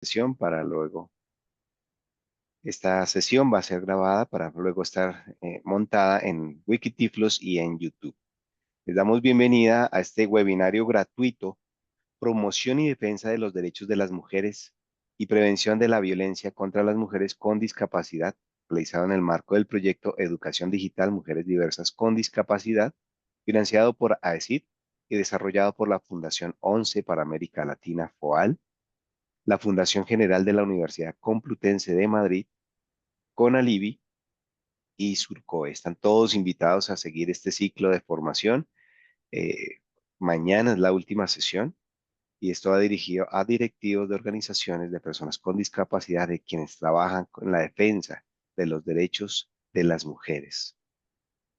sesión para luego, esta sesión va a ser grabada para luego estar montada en Wikitiflos y en YouTube. Les damos bienvenida a este webinario gratuito, Promoción y Defensa de los Derechos de las Mujeres y Prevención de la Violencia contra las Mujeres con Discapacidad, realizado en el marco del proyecto Educación Digital Mujeres Diversas con Discapacidad, financiado por AECID y desarrollado por la Fundación 11 para América Latina, FOAL, la Fundación General de la Universidad Complutense de Madrid, CONALIVI y Surcoe. Están todos invitados a seguir este ciclo de formación. Eh, Mañana es la última sesión y esto va dirigido a directivos de organizaciones de personas con discapacidad de quienes trabajan con la defensa de los derechos de las mujeres.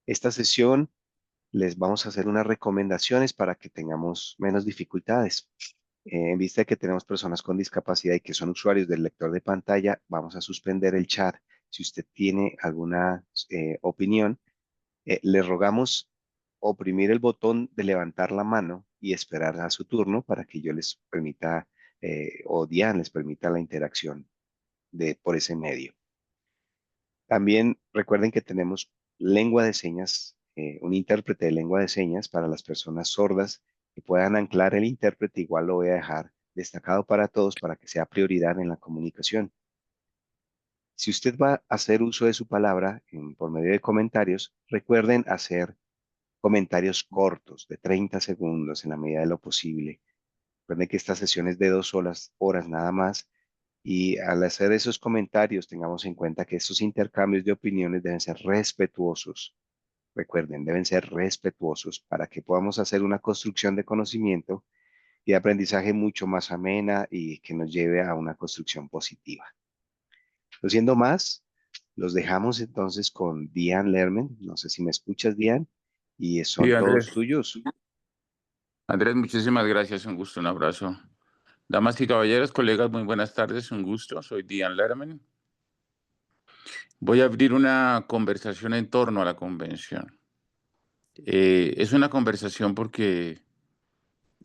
Esta sesión les vamos a hacer unas recomendaciones para que tengamos menos dificultades. En vista de que tenemos personas con discapacidad y que son usuarios del lector de pantalla, vamos a suspender el chat. Si usted tiene alguna opinión, le rogamos oprimir el botón de levantar la mano y esperar a su turno para que yo les permita, o Diane les permita la interacción por ese medio. También recuerden que tenemos lengua de señas, un intérprete de lengua de señas para las personas sordas que puedan anclar el intérprete. Igual lo voy a dejar destacado para todos para que sea prioridad en la comunicación. Si usted va a hacer uso de su palabra por medio de comentarios, recuerden hacer comentarios cortos de 30 segundos en la medida de lo posible. Recuerden que esta sesión es de 2 horas nada más y al hacer esos comentarios tengamos en cuenta que estos intercambios de opiniones deben ser respetuosos. Recuerden, deben ser respetuosos para que podamos hacer una construcción de conocimiento y de aprendizaje mucho más amena y que nos lleve a una construcción positiva. No siendo más, los dejamos entonces con Diane Lerman. No sé si me escuchas, Diane, y Sí, son todos Andrés. tuyos. Andrés, muchísimas gracias. Un gusto, un abrazo. Damas y caballeros, colegas, muy buenas tardes. Un gusto. Soy Diane Lerman. Voy a abrir una conversación en torno a la convención. Es una conversación porque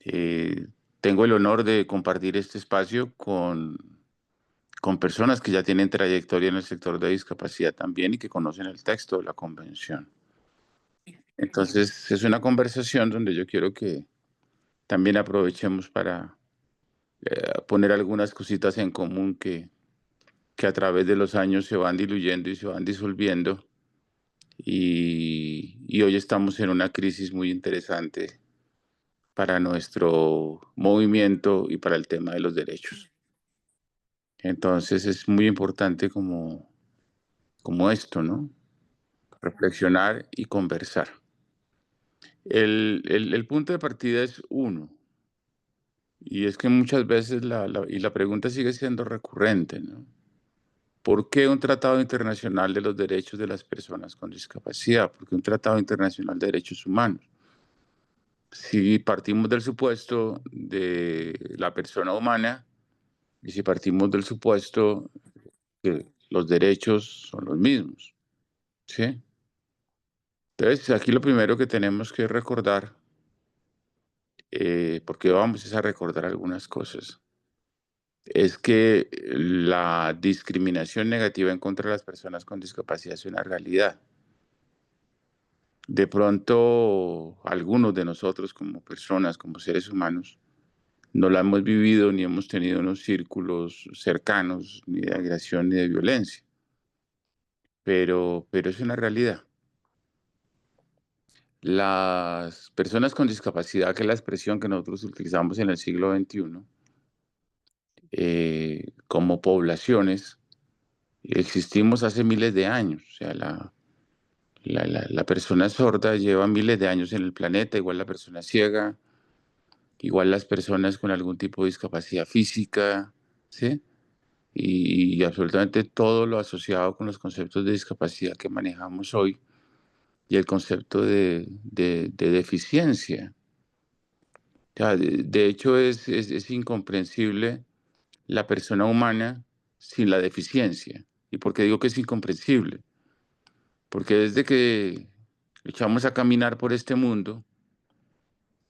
eh, tengo el honor de compartir este espacio con personas que ya tienen trayectoria en el sector de discapacidad también y que conocen el texto de la convención. Entonces, es una conversación donde yo quiero que también aprovechemos para poner algunas cositas en común que a través de los años se van diluyendo y se van disolviendo. Y hoy estamos en una crisis muy interesante para nuestro movimiento y para el tema de los derechos. Entonces es muy importante como esto, ¿no? Reflexionar y conversar. El punto de partida es uno, y es que muchas veces la pregunta sigue siendo recurrente, ¿no? ¿Por qué un tratado internacional de los derechos de las personas con discapacidad? ¿Por qué un tratado internacional de derechos humanos? Si partimos del supuesto de la persona humana y si partimos del supuesto que los derechos son los mismos, ¿sí? Entonces, aquí lo primero que tenemos que recordar, porque vamos a recordar algunas cosas, es que la discriminación negativa en contra de las personas con discapacidad es una realidad. De pronto, algunos de nosotros como personas, como seres humanos, no la hemos vivido ni hemos tenido unos círculos cercanos, ni de agresión ni de violencia, pero es una realidad. Las personas con discapacidad, que es la expresión que nosotros utilizamos en el siglo XXI, como poblaciones, existimos hace miles de años. O sea, la persona sorda lleva miles de años en el planeta, igual la persona ciega, igual las personas con algún tipo de discapacidad física, ¿sí? Y absolutamente todo lo asociado con los conceptos de discapacidad que manejamos hoy y el concepto de deficiencia. O sea, de hecho, es incomprensible la persona humana sin la deficiencia. ¿Y por qué digo que es incomprensible? Porque desde que echamos a caminar por este mundo,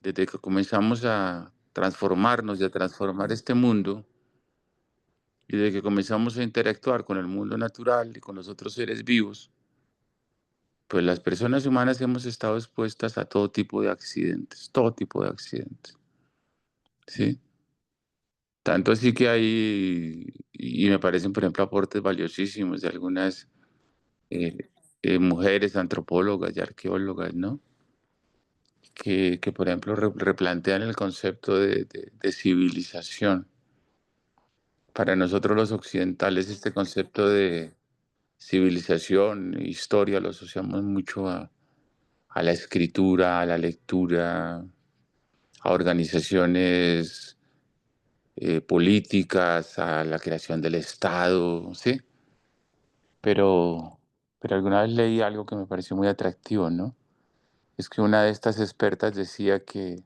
desde que comenzamos a transformarnos y a transformar este mundo, Y desde que comenzamos a interactuar con el mundo natural y con los otros seres vivos, pues las personas humanas hemos estado expuestas a todo tipo de accidentes, ¿sí? Tanto así que hay, y me parecen, por ejemplo, aportes valiosísimos de algunas eh, mujeres antropólogas y arqueólogas, ¿no? Que por ejemplo, replantean el concepto de civilización. Para nosotros los occidentales, este concepto de civilización, historia, lo asociamos mucho a la escritura, a la lectura, a organizaciones políticas, a la creación del Estado, ¿sí? Pero, pero alguna vez leí algo que me pareció muy atractivo, ¿no? Es que una de estas expertas decía que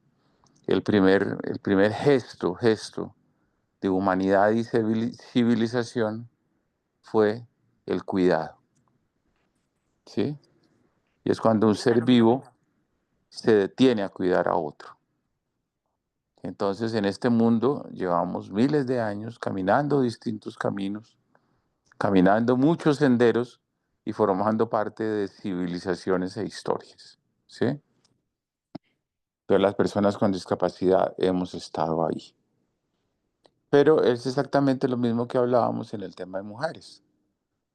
el primer gesto de humanidad y civilización fue el cuidado, ¿sí? Y es cuando un ser vivo se detiene a cuidar a otro. Entonces, en este mundo llevamos miles de años caminando distintos caminos, caminando muchos senderos y formando parte de civilizaciones e historias, ¿sí? Pero las personas con discapacidad hemos estado ahí. Pero es exactamente lo mismo que hablábamos en el tema de mujeres.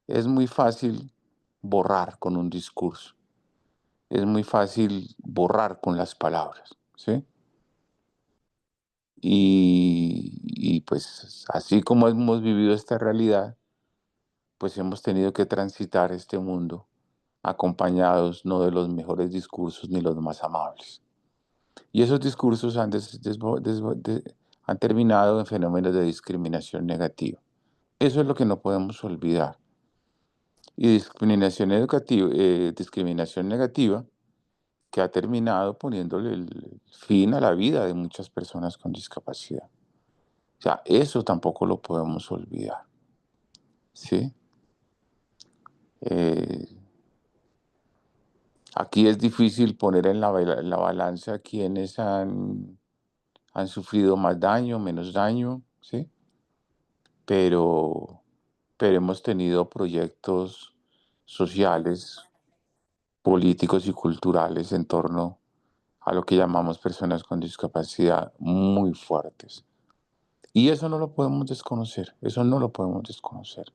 Es muy fácil borrar con un discurso, es muy fácil borrar con las palabras, ¿sí? Y pues así como hemos vivido esta realidad, pues hemos tenido que transitar este mundo acompañados no de los mejores discursos ni los más amables. Y esos discursos han terminado en fenómenos de discriminación negativa. Eso es lo que no podemos olvidar. Y discriminación negativa que ha terminado poniéndole el fin a la vida de muchas personas con discapacidad. O sea, eso tampoco lo podemos olvidar, ¿sí? Eh, Aquí es difícil poner en la balanza quienes han sufrido más daño, menos daño, ¿sí? Pero, pero hemos tenido proyectos sociales, políticos y culturales en torno a lo que llamamos personas con discapacidad muy fuertes. Y eso no lo podemos desconocer, eso no lo podemos desconocer,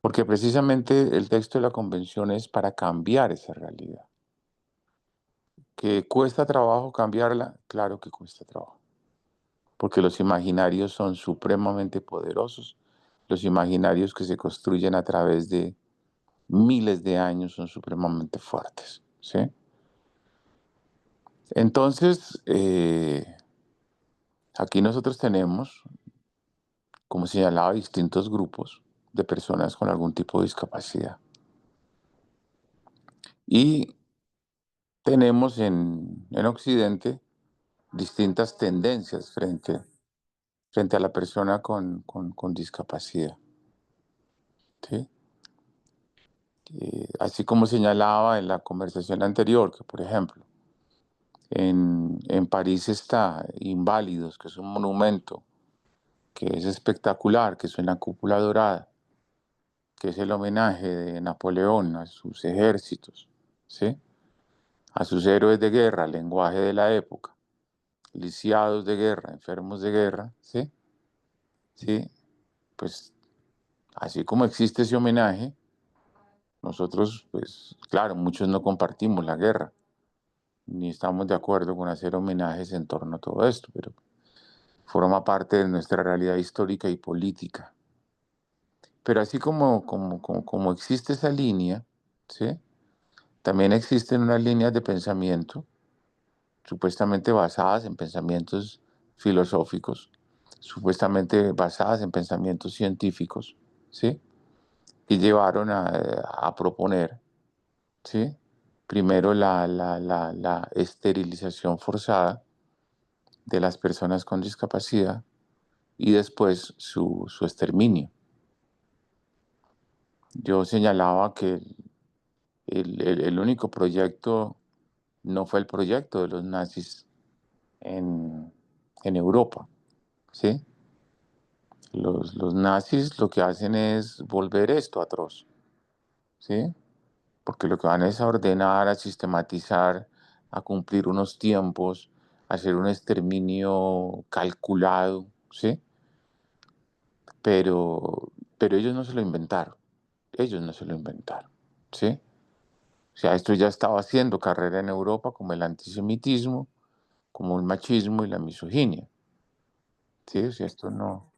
porque precisamente el texto de la convención es para cambiar esa realidad. ¿Que cuesta trabajo cambiarla? Claro que cuesta trabajo, porque los imaginarios son supremamente poderosos. Los imaginarios que se construyen a través de miles de años son supremamente fuertes, ¿sí? Entonces, aquí nosotros tenemos, como señalaba, distintos grupos de personas con algún tipo de discapacidad. Y tenemos en Occidente distintas tendencias frente a la persona con discapacidad, ¿sí? Así como señalaba en la conversación anterior, que por ejemplo, en París está Inválidos, que es un monumento que es espectacular, que es una cúpula dorada, que es el homenaje de Napoleón a sus ejércitos, ¿sí? A sus héroes de guerra, lenguaje de la época, lisiados de guerra, enfermos de guerra, ¿sí? Sí, pues así como existe ese homenaje, nosotros, pues claro, muchos no compartimos la guerra, ni estamos de acuerdo con hacer homenajes en torno a todo esto, pero forma parte de nuestra realidad histórica y política. Pero así como existe esa línea, ¿sí? También existen unas líneas de pensamiento supuestamente basadas en pensamientos filosóficos, supuestamente basadas en pensamientos científicos, ¿sí? Y llevaron a proponer, ¿sí? Primero la esterilización forzada de las personas con discapacidad y después su exterminio. Yo señalaba que el único proyecto no fue el proyecto de los nazis en Europa, ¿sí? Los nazis lo que hacen es volver esto atroz, ¿sí? Porque lo que van es a ordenar, a sistematizar, a cumplir unos tiempos, a hacer un exterminio calculado, ¿sí? Pero, pero ellos no se lo inventaron, ellos no se lo inventaron, ¿sí? O sea, esto ya estaba haciendo carrera en Europa como el antisemitismo, como el machismo y la misoginia, ¿sí? O sea, esto no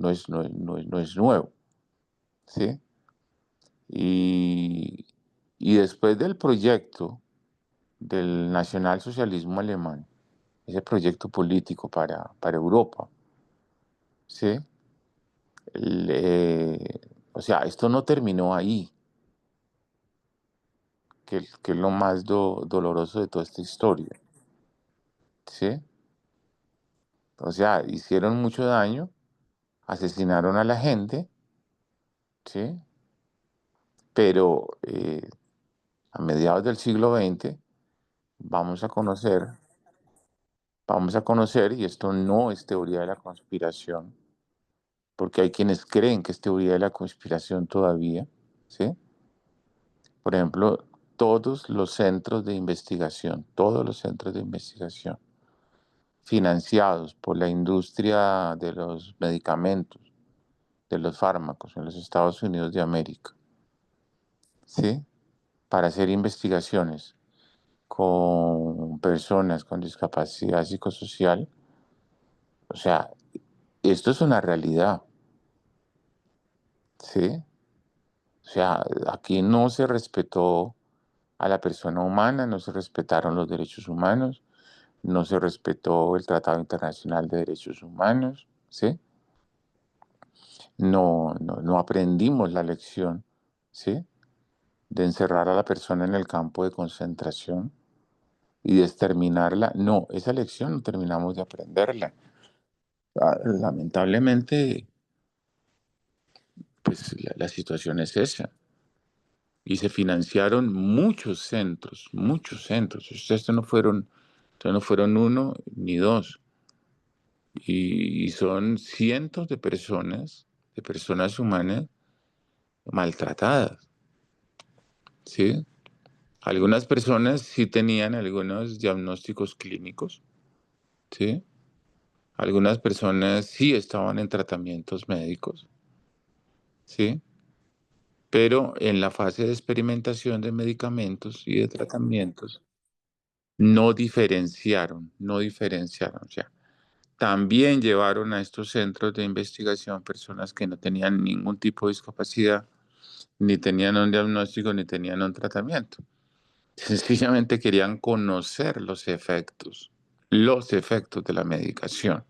es nuevo, ¿sí? Y, y después del proyecto del nacionalsocialismo alemán, ese proyecto político para Europa, ¿sí? O sea, esto no terminó ahí, que es lo más doloroso de toda esta historia, ¿sí? O sea, hicieron mucho daño, asesinaron a la gente, ¿sí? Pero a mediados del siglo XX vamos a conocer, vamos a conocer, y esto no es teoría de la conspiración, porque hay quienes creen que es teoría de la conspiración todavía, ¿sí? Por ejemplo, todos los centros de investigación financiados por la industria de los medicamentos, de los fármacos en los Estados Unidos de América, ¿sí? Para hacer investigaciones con personas con discapacidad psicosocial. O sea, esto es una realidad, ¿sí? O sea, aquí no se respetó a la persona humana, no se respetaron los derechos humanos, no se respetó el Tratado Internacional de Derechos Humanos, ¿sí? No aprendimos la lección, ¿sí? De encerrar a la persona en el campo de concentración y de exterminarla. No, esa lección no terminamos de aprenderla. Lamentablemente, pues la situación es esa. Y se financiaron muchos centros. Estos no fueron uno ni dos. Y son cientos de personas humanas maltratadas, ¿sí? Algunas personas sí tenían algunos diagnósticos clínicos, ¿sí? Algunas personas sí estaban en tratamientos médicos, ¿sí? Pero en la fase de experimentación de medicamentos y de tratamientos no diferenciaron, o sea, también llevaron a estos centros de investigación personas que no tenían ningún tipo de discapacidad, ni tenían un diagnóstico, ni tenían un tratamiento. Sencillamente querían conocer los efectos de la medicación,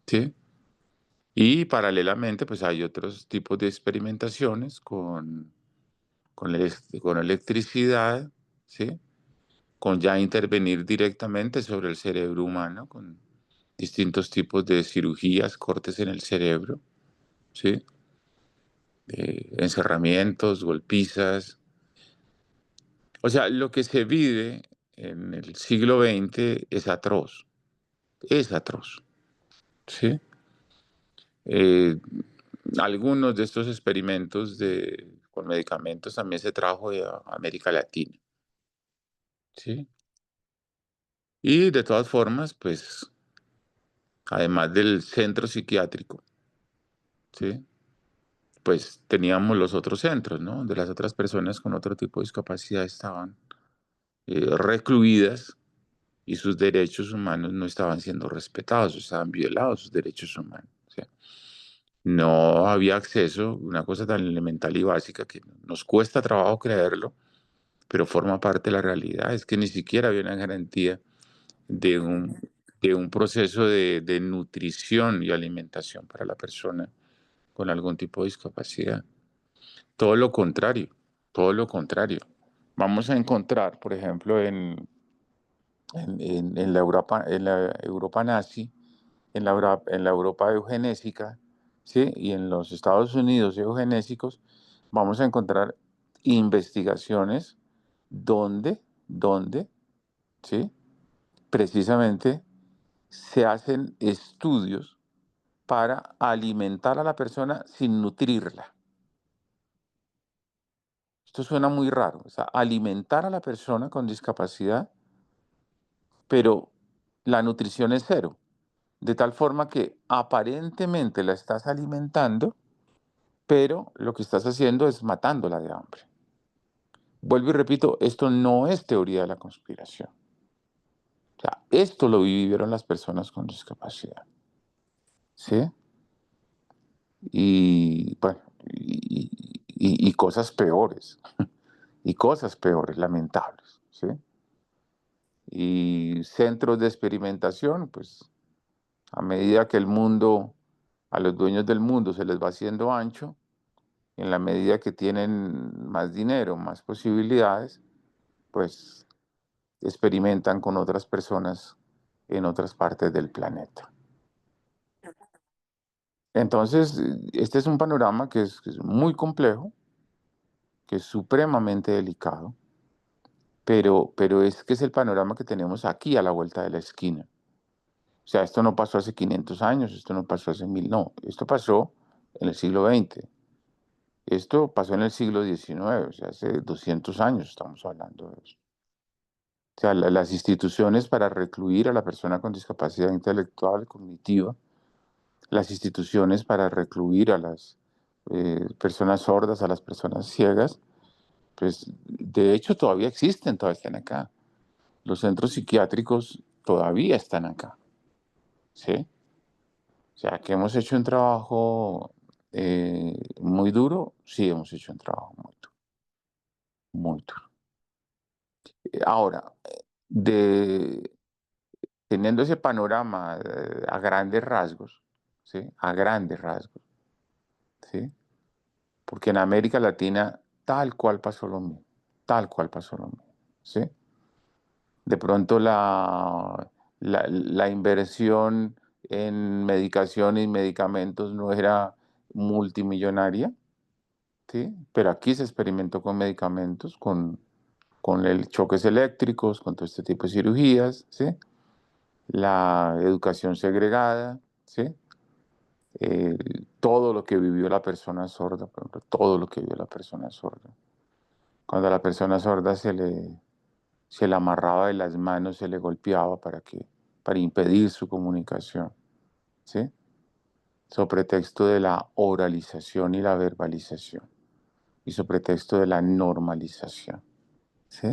¿sí? Y paralelamente, pues hay otros tipos de experimentaciones con electricidad, ¿sí? Con ya intervenir directamente sobre el cerebro humano, con distintos tipos de cirugías, cortes en el cerebro, ¿sí? Encerramientos, golpizas. O sea, lo que se vive en el siglo XX es atroz, ¿sí? Eh, Algunos de estos experimentos con medicamentos también se trajo de América Latina, ¿sí? Y de todas formas, pues, además del centro psiquiátrico, ¿sí? Pues teníamos los otros centros, ¿no? Donde las otras personas con otro tipo de discapacidad estaban recluidas y sus derechos humanos no estaban siendo respetados, estaban violados sus derechos humanos. O sea, no había acceso, una cosa tan elemental y básica que nos cuesta trabajo creerlo, pero forma parte de la realidad, es que ni siquiera había una garantía de un proceso de nutrición y alimentación para la persona con algún tipo de discapacidad. Todo lo contrario, todo lo contrario. Vamos a encontrar, por ejemplo, en la Europa nazi, en la Europa eugenésica, ¿sí? Y en los Estados Unidos eugenésicos, vamos a encontrar investigaciones donde, ¿sí? Precisamente se hacen estudios para alimentar a la persona sin nutrirla. Esto suena muy raro, o sea, alimentar a la persona con discapacidad, pero la nutrición es cero, de tal forma que aparentemente la estás alimentando, pero lo que estás haciendo es matándola de hambre. Vuelvo y repito, esto no es teoría de la conspiración. O sea, esto lo vivieron las personas con discapacidad, ¿sí? Y bueno, y cosas peores, y cosas peores, lamentables, ¿sí? Y centros de experimentación, pues a medida que el mundo, a los dueños del mundo se les va haciendo ancho, en la medida que tienen más dinero, más posibilidades, pues experimentan con otras personas en otras partes del planeta. Entonces, este es un panorama que es muy complejo, que es supremamente delicado, pero es que es el panorama que tenemos aquí a la vuelta de la esquina. O sea, esto no pasó hace 500 años, esto no pasó hace 1000, no, esto pasó en el siglo XX, esto pasó en el siglo XIX, o sea, hace 200 años estamos hablando de eso. O sea, las instituciones para recluir a la persona con discapacidad intelectual, cognitiva, las instituciones para recluir a las personas sordas, a las personas ciegas, pues de hecho todavía existen, todavía están acá. Los centros psiquiátricos todavía están acá, ¿sí? O sea, que hemos hecho un trabajo muy duro, sí hemos hecho un trabajo muy duro, muy duro. Ahora, de, teniendo ese panorama a grandes rasgos, ¿sí? A grandes rasgos, ¿sí? Porque en América Latina tal cual pasó lo mismo, tal cual pasó lo mismo, ¿sí? De pronto la inversión en medicación y medicamentos no era multimillonaria, ¿sí? Pero aquí se experimentó con medicamentos, con el choques eléctricos, con todo este tipo de cirugías, ¿sí? La educación segregada, ¿sí? Eh, todo lo que vivió la persona sorda, por ejemplo, todo lo que vivió la persona sorda. Cuando a la persona sorda se le amarraba de las manos, se le golpeaba para impedir su comunicación, ¿sí? Sobre pretexto de la oralización y la verbalización, y sobre pretexto de la normalización, ¿sí?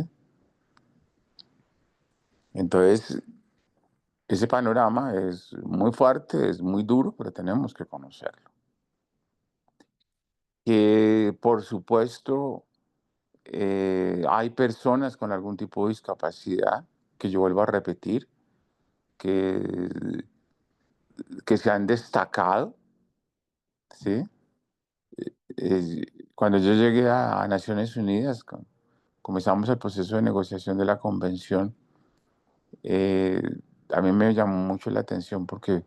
Entonces, ese panorama es muy fuerte, es muy duro, pero tenemos que conocerlo. Que, por supuesto, hay personas con algún tipo de discapacidad, que yo vuelvo a repetir, que que se han destacado, ¿sí? Eh, Cuando yo llegué a Naciones Unidas, comenzamos el proceso de negociación de la convención, eh, a mí me llamó mucho la atención porque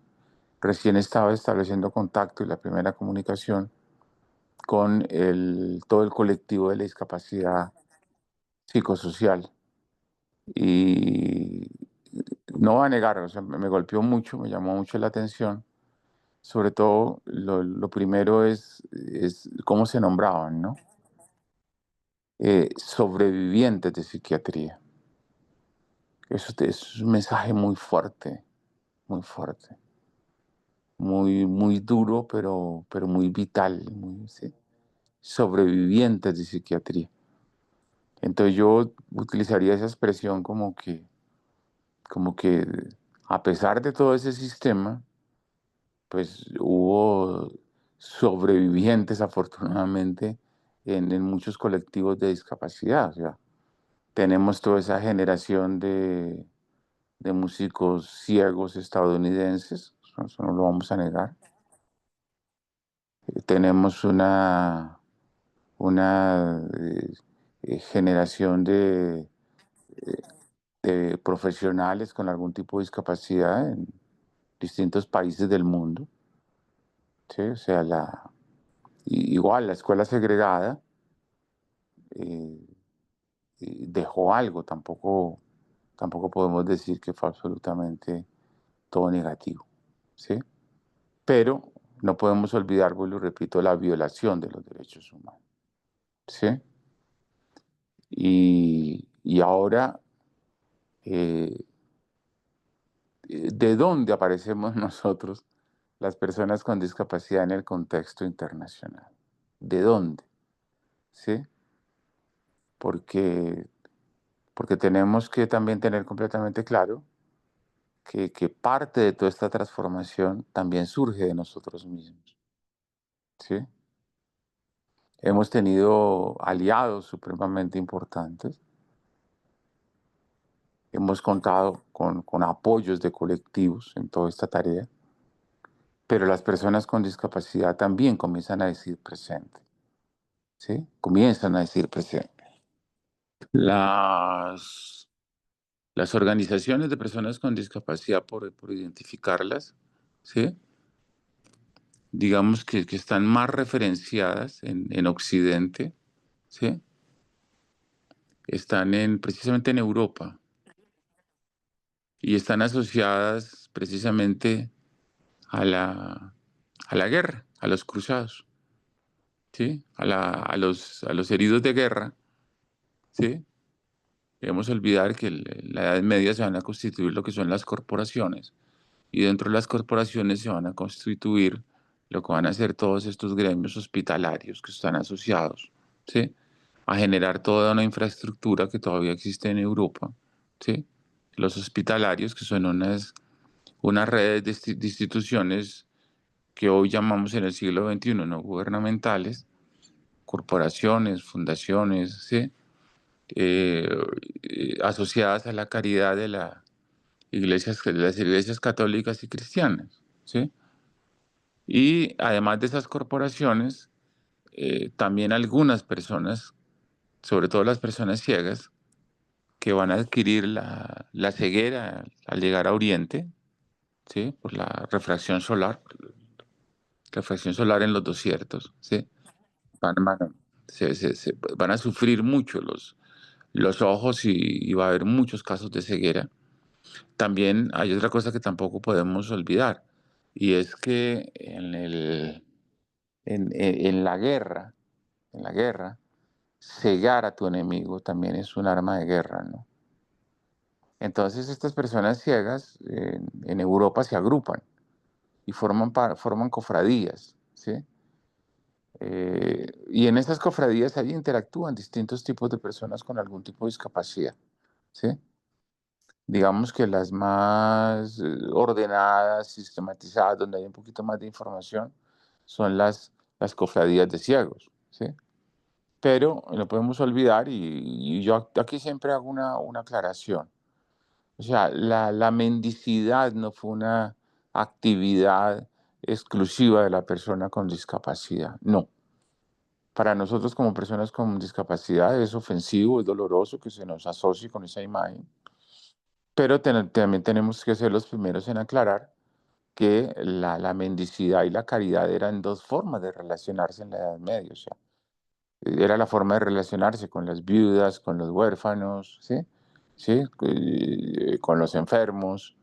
recién estaba estableciendo contacto y la primera comunicación con todo el colectivo de la discapacidad psicosocial. Y no va a negar, o sea, me golpeó mucho, me llamó mucho la atención. Sobre todo, lo primero es cómo se nombraban, ¿no? Sobrevivientes de psiquiatría. Es un mensaje muy fuerte, muy duro, pero muy vital, ¿sí? Sobrevivientes de psiquiatría. Entonces yo utilizaría esa expresión como que a pesar de todo ese sistema, pues hubo sobrevivientes afortunadamente en muchos colectivos de discapacidad. O sea, tenemos toda esa generación de músicos ciegos estadounidenses, eso no lo vamos a negar. Tenemos una generación de profesionales con algún tipo de discapacidad en distintos países del mundo. ¿Sí? O sea, igual la escuela segregada eh, dejó algo, tampoco podemos decir que fue absolutamente todo negativo, ¿sí? pero no podemos olvidar, vuelvo y repito, la violación de los derechos humanos, ¿sí? Y ahora, eh, ¿de dónde aparecemos nosotros, las personas con discapacidad en el contexto internacional? ¿De dónde? ¿Sí? Porque, porque tenemos que también tener completamente claro que parte de toda esta transformación también surge de nosotros mismos, ¿sí? Hemos tenido aliados supremamente importantes, hemos contado con apoyos de colectivos en toda esta tarea, pero las personas con discapacidad también comienzan a decir presente, ¿sí? Comienzan a decir presente. Las, las organizaciones de personas con discapacidad, por identificarlas, ¿sí? Digamos que están más referenciadas en Occidente, ¿sí? Están precisamente en Europa y están asociadas precisamente a la guerra, a los cruzados, ¿sí? A los heridos de guerra, ¿sí? Debemos olvidar que la Edad Media se van a constituir lo que son las corporaciones y dentro de las corporaciones se van a constituir lo que van a ser todos estos gremios hospitalarios que están asociados, ¿sí? A generar toda una infraestructura que todavía existe en Europa, ¿sí? Los hospitalarios, que son unas redes de instituciones que hoy llamamos en el siglo XXI no gubernamentales, corporaciones, fundaciones, ¿sí? Eh, asociadas a la caridad de las iglesias católicas y cristianas, ¿sí? Y además de esas corporaciones, también algunas personas, sobre todo las personas ciegas, que van a adquirir la ceguera al llegar a Oriente, ¿sí? Por la refracción solar en los desiertos, ¿sí? Van a, van a sufrir mucho los ojos y va a haber muchos casos de ceguera. También hay otra cosa que tampoco podemos olvidar, y es que en la guerra, cegar a tu enemigo también es un arma de guerra, ¿no? Entonces estas personas ciegas en Europa se agrupan y forman cofradías, ¿sí? Y en estas cofradías ahí interactúan distintos tipos de personas con algún tipo de discapacidad, ¿sí? Digamos que las más ordenadas, sistematizadas, donde hay un poquito más de información, son las cofradías de ciegos, ¿sí? Pero no podemos olvidar, y yo aquí siempre hago una aclaración. O sea, la mendicidad no fue una actividad exclusiva de la persona con discapacidad, no. Para nosotros como personas con discapacidad es ofensivo, es doloroso que se nos asocie con esa imagen, pero también tenemos que ser los primeros en aclarar que la mendicidad y la caridad eran dos formas de relacionarse en la Edad Media, o sea, era la forma de relacionarse con las viudas, con los huérfanos, ¿sí? ¿Sí? Con los enfermos,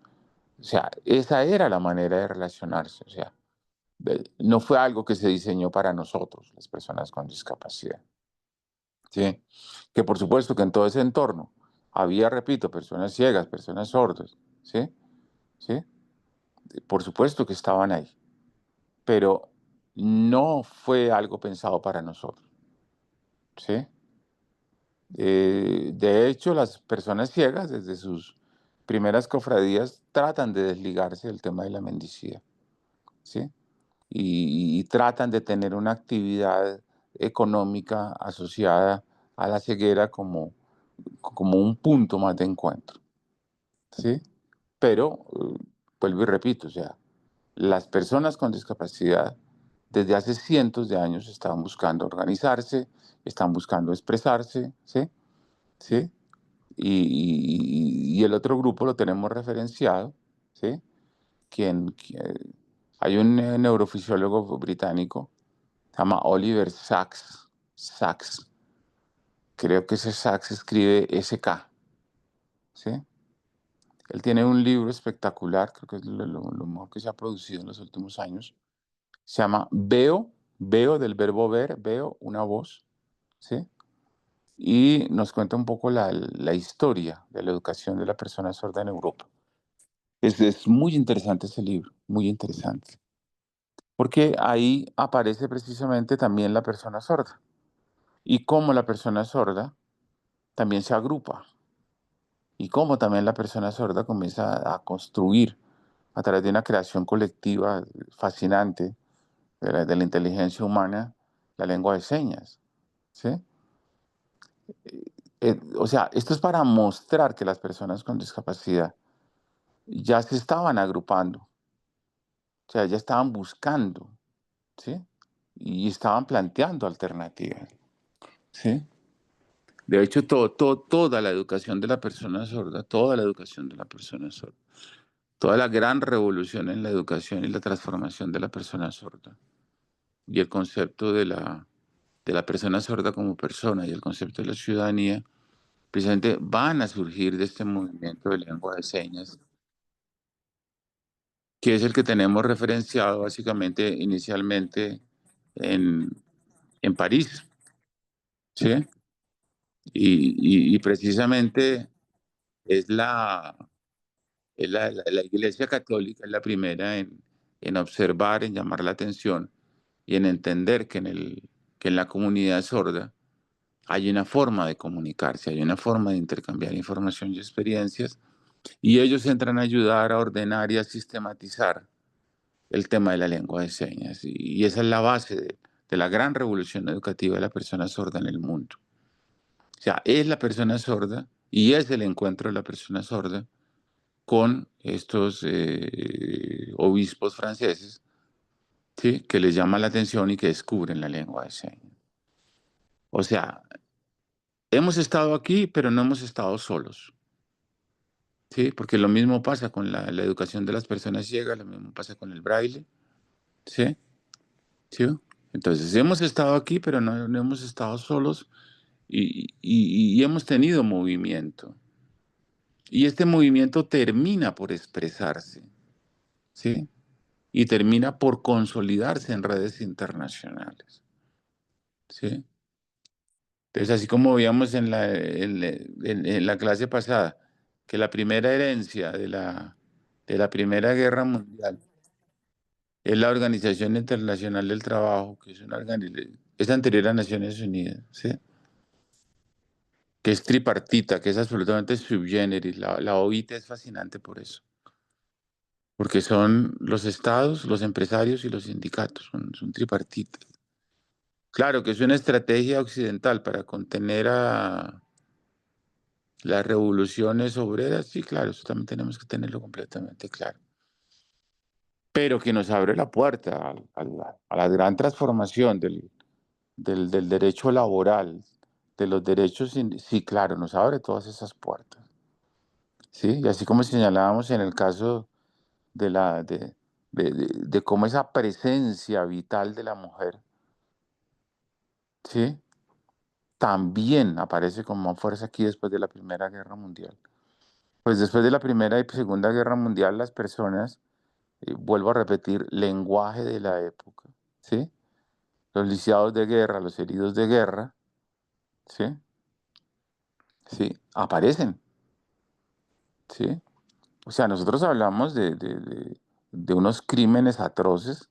o sea, esa era la manera de relacionarse, o sea, no fue algo que se diseñó para nosotros, las personas con discapacidad. Sí, que por supuesto que en todo ese entorno había, repito, personas ciegas, personas sordas, ¿sí? ¿Sí? Por supuesto que estaban ahí, pero no fue algo pensado para nosotros, ¿sí? De hecho, las personas ciegas, desde sus primeras cofradías, tratan de desligarse del tema de la mendicidad, ¿sí? Y tratan de tener una actividad económica asociada a la ceguera como un punto más de encuentro, ¿sí? Pero, vuelvo y repito, o sea, las personas con discapacidad desde hace cientos de años están buscando organizarse, están buscando expresarse, ¿sí? ¿Sí? Y el otro grupo lo tenemos referenciado, ¿sí? Hay un neurofisiólogo británico, se llama Oliver Sacks, creo que ese Sacks escribe SK, ¿sí? Él tiene un libro espectacular, creo que es lo mejor que se ha producido en los últimos años. Se llama Veo, veo del verbo ver, veo una voz, ¿sí? Y nos cuenta un poco la historia de la educación de la persona sorda en Europa. Es muy interesante ese libro, muy interesante, porque ahí aparece precisamente también la persona sorda y cómo la persona sorda también se agrupa y cómo también la persona sorda comienza a construir a través de una creación colectiva fascinante de la inteligencia humana la lengua de señas, ¿sí? O sea, esto es para mostrar que las personas con discapacidad ya se estaban agrupando, o sea, ya estaban buscando, ¿sí? Y estaban planteando alternativas, ¿sí? De hecho, toda la educación de la persona sorda, toda la educación de la persona sorda, toda la gran revolución en la educación y la transformación de la persona sorda y el concepto de la persona sorda como persona y el concepto de la ciudadanía, precisamente van a surgir de este movimiento de lengua de señas, que es el que tenemos referenciado básicamente inicialmente en, en París, ¿sí? Y precisamente es la Iglesia Católica es la primera en observar, en llamar la atención y en entender que en la comunidad sorda hay una forma de comunicarse, hay una forma de intercambiar información y experiencias, y ellos entran a ayudar a ordenar y a sistematizar el tema de la lengua de señas. Y esa es la base de la gran revolución educativa de la persona sorda en el mundo. O sea, es la persona sorda y es el encuentro de la persona sorda con estos obispos franceses, ¿sí? Que les llama la atención y que descubren la lengua de señas. O sea, hemos estado aquí, pero no hemos estado solos, ¿sí? Porque lo mismo pasa con la educación de las personas ciegas, lo mismo pasa con el braille, ¿sí? ¿Sí? Entonces, hemos estado aquí, pero no hemos estado solos y hemos tenido movimiento. Y este movimiento termina por expresarse, ¿sí? Y termina por consolidarse en redes internacionales, ¿sí? Entonces, así como veíamos en la clase pasada, que la primera herencia de la Primera Guerra Mundial es la Organización Internacional del Trabajo, que es anterior a Naciones Unidas, ¿sí? Que es tripartita, que es absolutamente sui generis. La OIT es fascinante por eso, porque son los estados, los empresarios y los sindicatos, son tripartitas. Claro que es una estrategia occidental para contener a las revoluciones obreras, sí, claro, eso también tenemos que tenerlo completamente claro. Pero que nos abre la puerta a la gran transformación del derecho laboral, de los derechos, sí, claro, nos abre todas esas puertas. Sí, y así como señalábamos en el caso de cómo esa presencia vital de la mujer, ¿sí? También aparece como fuerza aquí después de la Primera Guerra Mundial. Pues después de la Primera y Segunda Guerra Mundial, las personas, vuelvo a repetir, lenguaje de la época, ¿sí? Los lisiados de guerra, los heridos de guerra, ¿sí? Sí, aparecen, ¿sí? O sea, nosotros hablamos de unos crímenes atroces.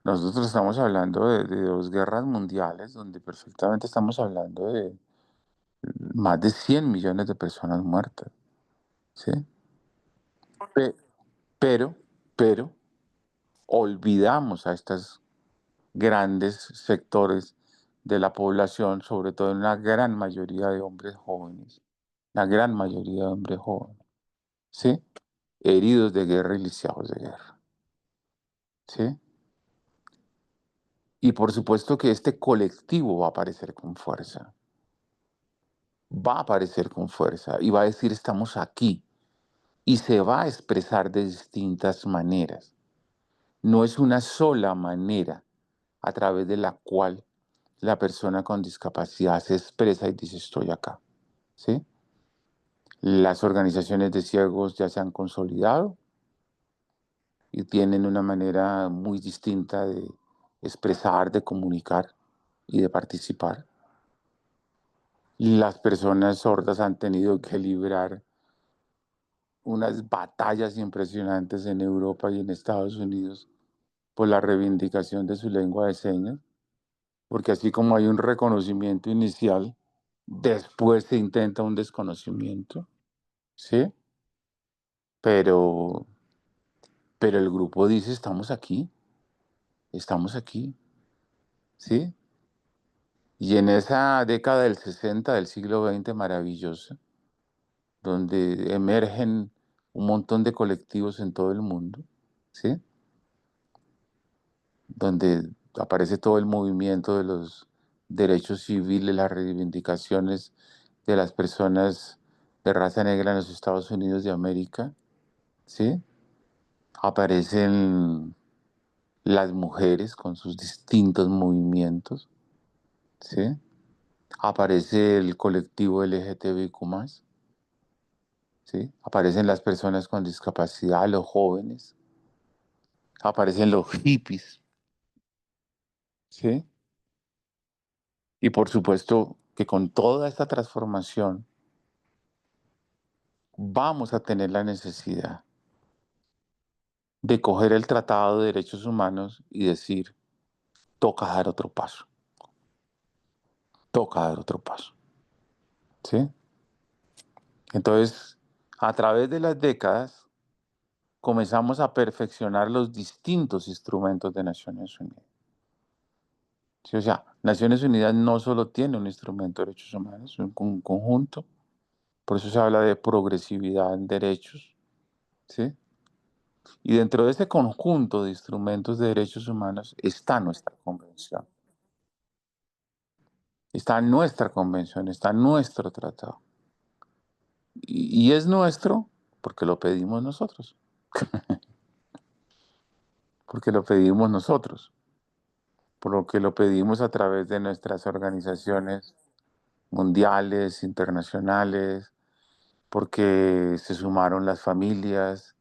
Nosotros estamos hablando de 2 guerras mundiales, donde perfectamente estamos hablando de más de 100 millones de personas muertas, ¿sí? Pe pero pero olvidamos a estos grandes sectores de la población, sobre todo en una gran mayoría de hombres jóvenes, la gran mayoría de hombres jóvenes, ¿sí? Heridos de guerra y lisiados de guerra, ¿sí? Y por supuesto que este colectivo va a aparecer con fuerza. Va a aparecer con fuerza y va a decir estamos aquí y se va a expresar de distintas maneras. No es una sola manera a través de la cual la persona con discapacidad se expresa y dice estoy acá, ¿sí? Las organizaciones de ciegos ya se han consolidado y tienen una manera muy distinta de expresar, de comunicar y de participar. Las personas sordas han tenido que librar unas batallas impresionantes en Europa y en Estados Unidos por la reivindicación de su lengua de señas, porque así como hay un reconocimiento inicial, después se intenta un desconocimiento, ¿sí? Pero, pero el grupo dice, estamos aquí, ¿sí? Y en esa década del 60 del siglo XX maravillosa, donde emergen un montón de colectivos en todo el mundo, ¿sí? Donde aparece todo el movimiento de los derechos civiles, las reivindicaciones de las personas de raza negra en los Estados Unidos de América, ¿sí? Aparecen las mujeres con sus distintos movimientos, ¿sí? Aparece el colectivo LGTBIQ+, ¿sí? Aparecen las personas con discapacidad, los jóvenes, aparecen los hippies, ¿sí? Y por supuesto que con toda esta transformación vamos a tener la necesidad de coger el Tratado de Derechos Humanos y decir, toca dar otro paso, toca dar otro paso, ¿sí? Entonces, a través de las décadas, comenzamos a perfeccionar los distintos instrumentos de Naciones Unidas. Sí, o sea, Naciones Unidas no solo tiene un instrumento de derechos humanos, es un conjunto, por eso se habla de progresividad en derechos, ¿sí? Y dentro de ese conjunto de instrumentos de derechos humanos está nuestra convención, está nuestro tratado. Y es nuestro porque lo pedimos nosotros, porque lo pedimos nosotros, por lo que lo pedimos a través de nuestras organizaciones mundiales, internacionales, porque se sumaron las familias,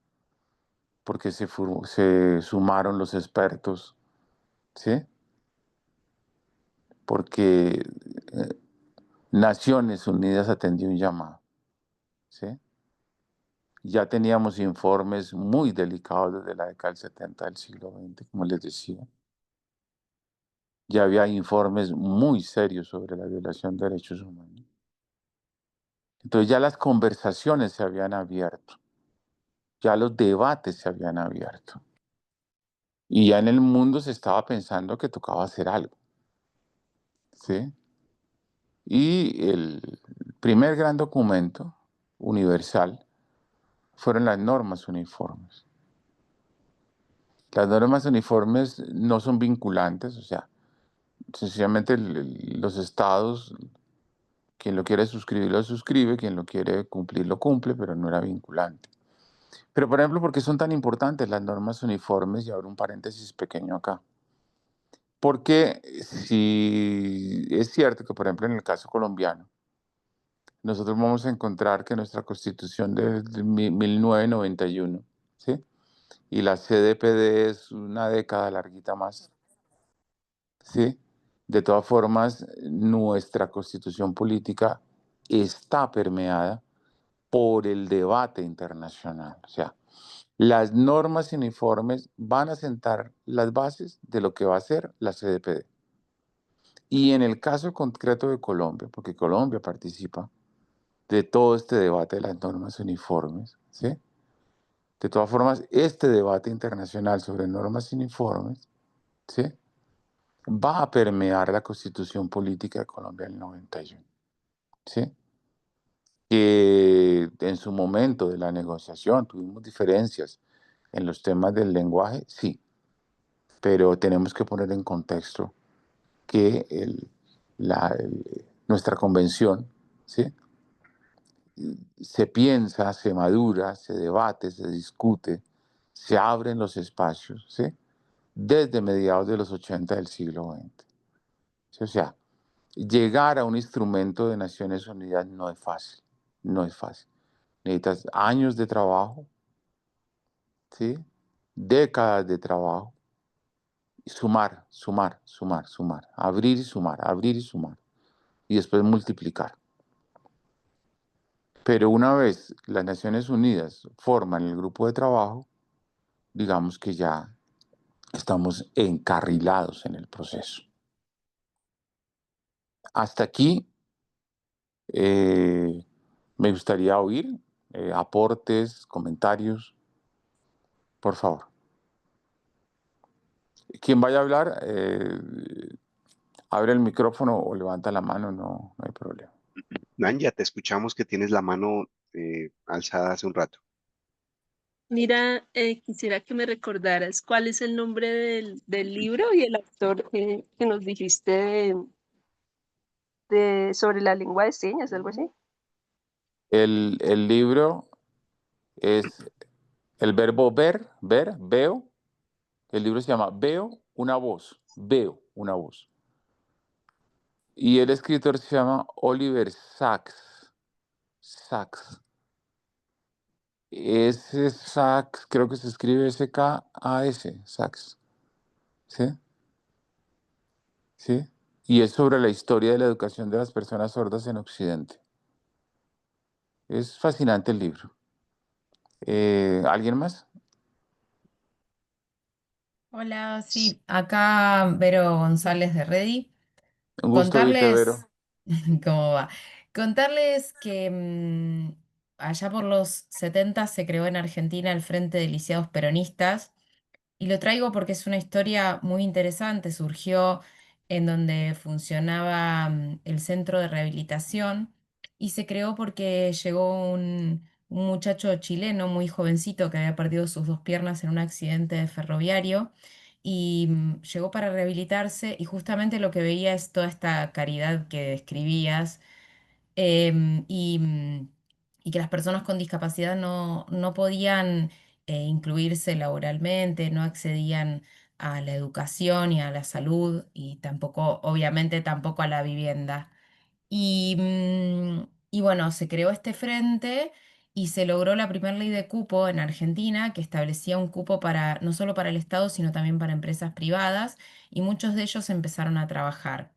porque se sumaron los expertos, ¿sí? Porque Naciones Unidas atendió un llamado, ¿sí? Ya teníamos informes muy delicados desde la década del 70 del siglo XX, como les decía. Ya había informes muy serios sobre la violación de derechos humanos. Entonces ya las conversaciones se habían abierto, ya los debates se habían abierto. Y ya en el mundo se estaba pensando que tocaba hacer algo, ¿sí? Y el primer gran documento universal fueron las normas uniformes. Las normas uniformes no son vinculantes, o sea, sencillamente los estados, quien lo quiere suscribir lo suscribe, quien lo quiere cumplir lo cumple, pero no era vinculante. Pero, por ejemplo, ¿por qué son tan importantes las normas uniformes? Y abro un paréntesis pequeño acá. Porque si es cierto que, por ejemplo, en el caso colombiano, nosotros vamos a encontrar que nuestra constitución de 1991, ¿sí? Y la CDPD es una década larguita más, ¿sí? De todas formas, nuestra constitución política está permeada por el debate internacional. O sea, las normas uniformes van a sentar las bases de lo que va a ser la CDPD. Y en el caso concreto de Colombia, porque Colombia participa de todo este debate de las normas uniformes, ¿sí? De todas formas, este debate internacional sobre normas uniformes, ¿sí? Va a permear la constitución política de Colombia del 91, ¿sí? Que en su momento de la negociación tuvimos diferencias en los temas del lenguaje, sí, pero tenemos que poner en contexto que nuestra convención, ¿sí? Se piensa, se madura, se debate, se discute, se abren los espacios, ¿sí? Desde mediados de los 80 del siglo XX. ¿Sí? O sea, llegar a un instrumento de Naciones Unidas no es fácil, no es fácil. necesitas años de trabajo, ¿sí? Décadas de trabajo. Y sumar, sumar, sumar, sumar, abrir y sumar. Y después multiplicar. Pero una vez las Naciones Unidas forman el grupo de trabajo, digamos que ya estamos encarrilados en el proceso. Hasta aquí eh, me gustaría oír aportes, comentarios, por favor. Quien vaya a hablar, abre el micrófono o levanta la mano, no, no hay problema. Nanya, te escuchamos que tienes la mano alzada hace un rato. Mira, quisiera que me recordaras cuál es el nombre del libro y el autor que nos dijiste sobre la lengua de señas, algo así. El libro es el verbo veo. El libro se llama Veo una voz. Y el escritor se llama Oliver Sacks. Sacks. Ese Sacks, creo que se escribe S-K-A-S, Sacks. ¿Sí? ¿Sí? Y es sobre la historia de la educación de las personas sordas en Occidente. Es fascinante el libro. ¿Alguien más? Hola, sí, acá Vero González de Redi. Un gusto oírte, Contarles Vero. cómo va. Contarles que allá por los 70 se creó en Argentina el Frente de Lisiados Peronistas y lo traigo porque es una historia muy interesante. Surgió en donde funcionaba el centro de rehabilitación y se creó porque llegó un muchacho chileno muy jovencito que había perdido sus dos piernas en un accidente ferroviario y llegó para rehabilitarse y justamente lo que veía es toda esta caridad que describías y que las personas con discapacidad no podían incluirse laboralmente, no accedían a la educación y a la salud y tampoco, obviamente, tampoco a la vivienda. Y bueno, se creó este frente y se logró la primera ley de cupo en Argentina que establecía un cupo para, no solo para el Estado, sino también para empresas privadas y muchos de ellos empezaron a trabajar.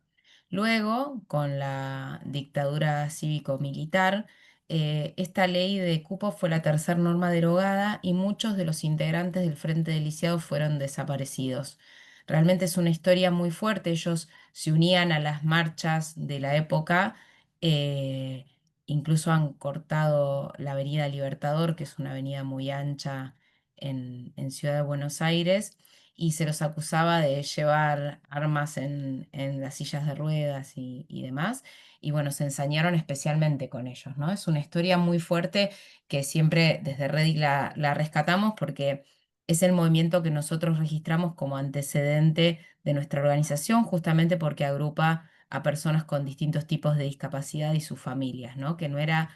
Luego, con la dictadura cívico-militar, esta ley de cupo fue la tercera norma derogada y muchos de los integrantes del Frente de Lisiados fueron desaparecidos. Realmente es una historia muy fuerte. Ellos se unían a las marchas de la época, eh, incluso han cortado la Avenida Libertador, que es una avenida muy ancha en Ciudad de Buenos Aires, y se los acusaba de llevar armas en las sillas de ruedas y demás. Y bueno, se ensañaron especialmente con ellos, ¿no? Es una historia muy fuerte que siempre desde Reddit la rescatamos porque es el movimiento que nosotros registramos como antecedente de nuestra organización, justamente porque agrupa a personas con distintos tipos de discapacidad y sus familias, ¿no? Que no era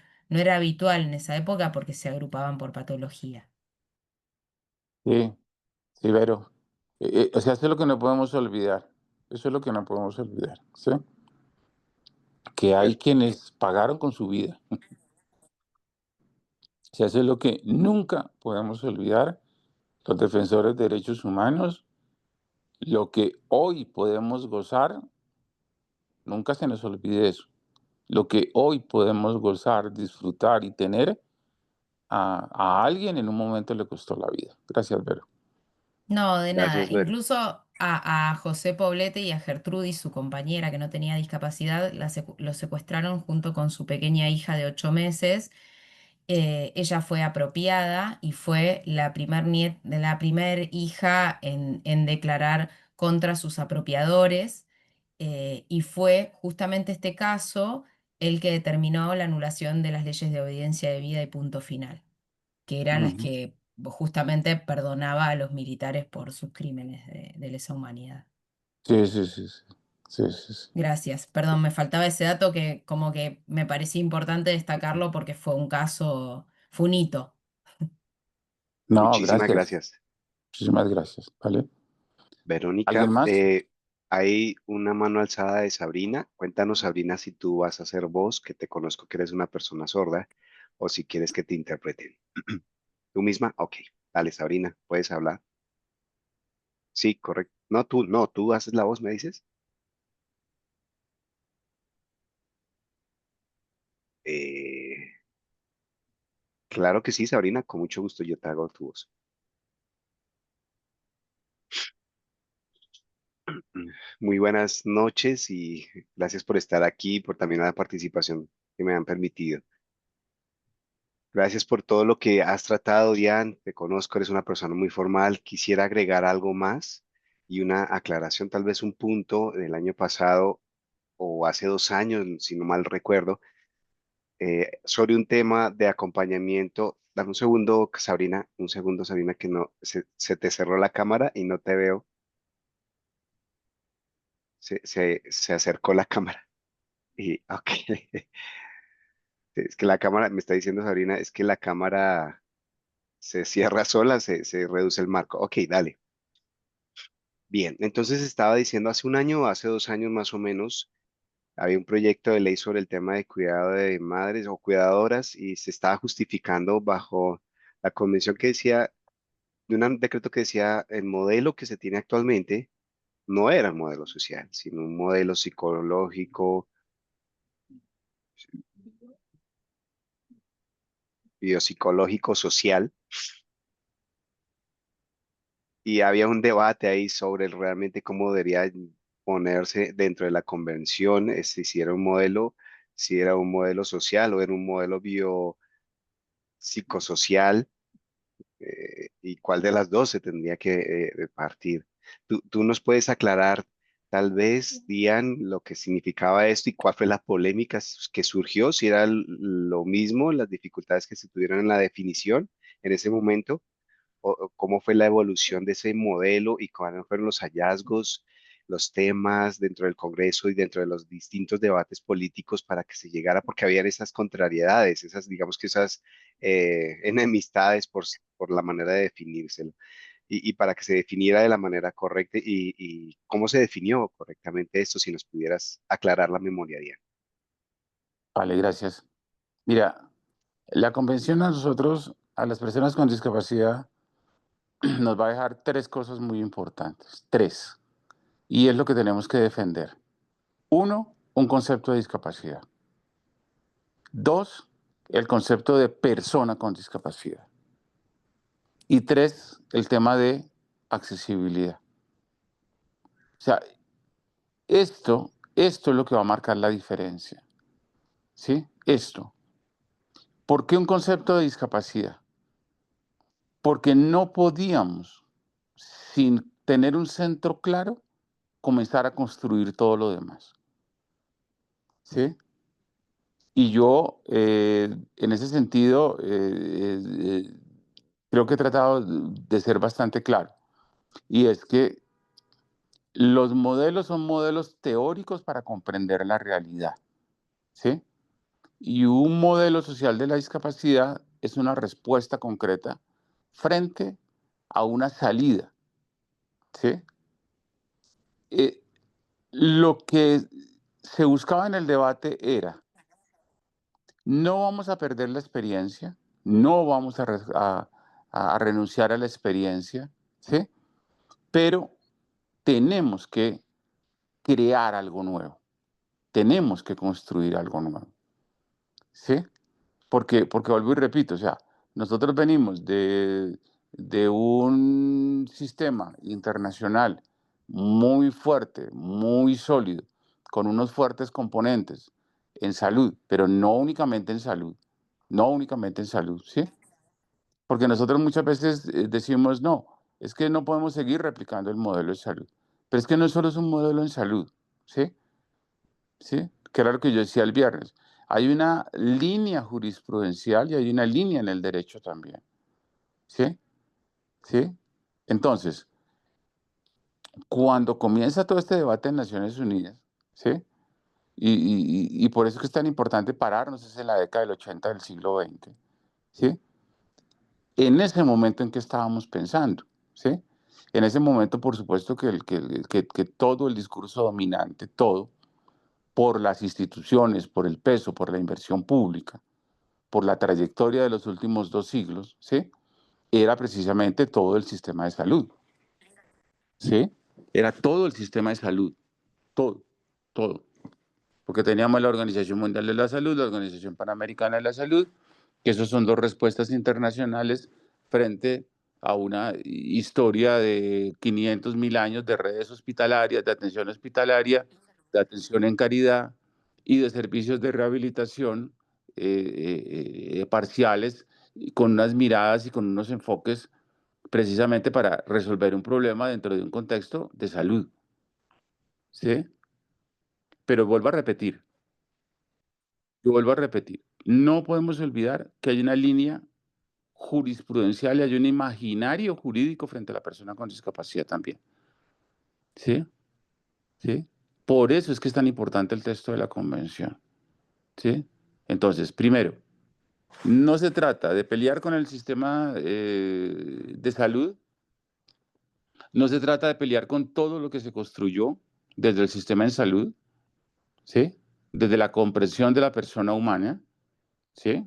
habitual en esa época porque se agrupaban por patología. Sí, sí, Vero. O sea, eso es lo que no podemos olvidar. Eso es lo que no podemos olvidar, ¿sí? Que hay Pues, quienes pagaron con su vida. O sea, eso es lo que nunca podemos olvidar. Los defensores de derechos humanos, lo que hoy podemos gozar, nunca se nos olvide eso. Lo que hoy podemos gozar, disfrutar y tener, a alguien en un momento le costó la vida. Gracias, Vero. No, de nada. gracias, Vero. Incluso a José Poblete y a Gertrudis, su compañera que no tenía discapacidad, lo secuestraron junto con su pequeña hija de 8 meses. Ella fue apropiada y fue la primer hija en declarar contra sus apropiadores. Y fue justamente este caso el que determinó la anulación de las leyes de obediencia debida y punto final, que eran las Ujú. que justamente perdonaba a los militares por sus crímenes de lesa humanidad. Sí, sí, sí, sí. Sí, sí, sí. Gracias, perdón, me faltaba ese dato que como que me parecía importante destacarlo porque fue un caso, fue un hito. No, Muchísimas gracias. gracias. Muchísimas gracias. ¿Vale? ¿Alguien Verónica, más? hay una mano alzada de Sabrina. Cuéntanos, Sabrina, si tú vas a ser vos, que te conozco que eres una persona sorda, o si quieres que te interpreten. ¿Tú misma? Ok. Dale, Sabrina, puedes hablar. Sí, correcto. No, tú haces la voz, ¿me dices? Eh, claro que sí, Sabrina, con mucho gusto yo te hago tu voz. Muy buenas noches y gracias por estar aquí, por también la participación que me han permitido. Gracias por todo lo que has tratado, Diane. Te conozco, eres una persona muy formal. Quisiera agregar algo más y una aclaración, tal vez un punto del año pasado o hace 2 años, si no mal recuerdo, sobre un tema de acompañamiento. Dame un segundo, Sabrina, que no se te cerró la cámara y no te veo. Se acercó la cámara. Y, ok. Es que la cámara, me está diciendo Sabrina, es que la cámara se cierra sola, se reduce el marco. Ok, dale. Bien, entonces estaba diciendo hace un año, hace 2 años más o menos, había un proyecto de ley sobre el tema de cuidado de madres o cuidadoras y se estaba justificando bajo la convención que decía, de un decreto que decía el modelo que se tiene actualmente no era un modelo social, sino un modelo psicológico, biopsicológico, social. Y había un debate ahí sobre realmente cómo debería ponerse dentro de la convención, si era un modelo, si era un modelo social o era un modelo biopsicosocial, y cuál de las dos se tendría que partir. Tú nos puedes aclarar, tal vez, Dian, lo que significaba esto y cuál fue la polémica que surgió, si era lo mismo, las dificultades que se tuvieron en la definición en ese momento o cómo fue la evolución de ese modelo y cuáles fueron los hallazgos, los temas dentro del Congreso y dentro de los distintos debates políticos para que se llegara, porque habían esas contrariedades, esas, digamos que esas enemistades por la manera de definírselo y para que se definiera de la manera correcta y cómo se definió correctamente esto, si nos pudieras aclarar la memoria, Diana. Vale, gracias. Mira, la convención a nosotros, a las personas con discapacidad, nos va a dejar tres cosas muy importantes. Tres. Y es lo que tenemos que defender. Uno, un concepto de discapacidad. Dos, el concepto de persona con discapacidad. Y tres, el tema de accesibilidad. O sea, esto es lo que va a marcar la diferencia. ¿Sí? Esto. ¿Por qué un concepto de discapacidad? Porque no podíamos, sin tener un centro claro, comenzar a construir todo lo demás. ¿Sí? Y yo, en ese sentido, creo que he tratado de ser bastante claro. Y es que los modelos son modelos teóricos para comprender la realidad. ¿Sí? Y un modelo social de la discapacidad es una respuesta concreta frente a una salida. ¿Sí? Eh, lo que se buscaba en el debate era, no vamos a perder la experiencia, no vamos a renunciar a la experiencia, ¿sí? Pero tenemos que crear algo nuevo, tenemos que construir algo nuevo, ¿sí? Porque vuelvo y repito, o sea, nosotros venimos de un sistema internacional muy fuerte, muy sólido, con unos fuertes componentes en salud, pero no únicamente en salud, no únicamente en salud, ¿sí? Porque nosotros muchas veces decimos, no, es que no podemos seguir replicando el modelo de salud. Pero es que no solo es un modelo en salud, ¿sí? ¿Sí? Que era lo que yo decía el viernes. Hay una línea jurisprudencial y hay una línea en el derecho también. ¿Sí? ¿Sí? Entonces, cuando comienza todo este debate en Naciones Unidas, ¿sí? Y por eso es que es tan importante pararnos, es en la década del 80 del siglo XX, ¿sí? En ese momento en que estábamos pensando, ¿sí? En ese momento, por supuesto, que todo el discurso dominante, todo, por las instituciones, por el peso, por la inversión pública, por la trayectoria de los últimos 2 siglos, ¿sí? Era precisamente todo el sistema de salud, ¿sí? Era todo el sistema de salud, todo, todo. Porque teníamos la Organización Mundial de la Salud, la Organización Panamericana de la Salud, que esos son 2 respuestas internacionales frente a una historia de 500, 1000 años de redes hospitalarias, de atención en caridad y de servicios de rehabilitación parciales, con unas miradas y con unos enfoques precisamente para resolver un problema dentro de un contexto de salud, ¿sí? Pero vuelvo a repetir, no podemos olvidar que hay una línea jurisprudencial y hay un imaginario jurídico frente a la persona con discapacidad también, ¿sí? ¿Sí? Por eso es que es tan importante el texto de la convención, ¿sí? Entonces, primero, no se trata de pelear con el sistema de salud, no se trata de pelear con todo lo que se construyó desde el sistema de salud, ¿sí? Desde la comprensión de la persona humana, ¿sí?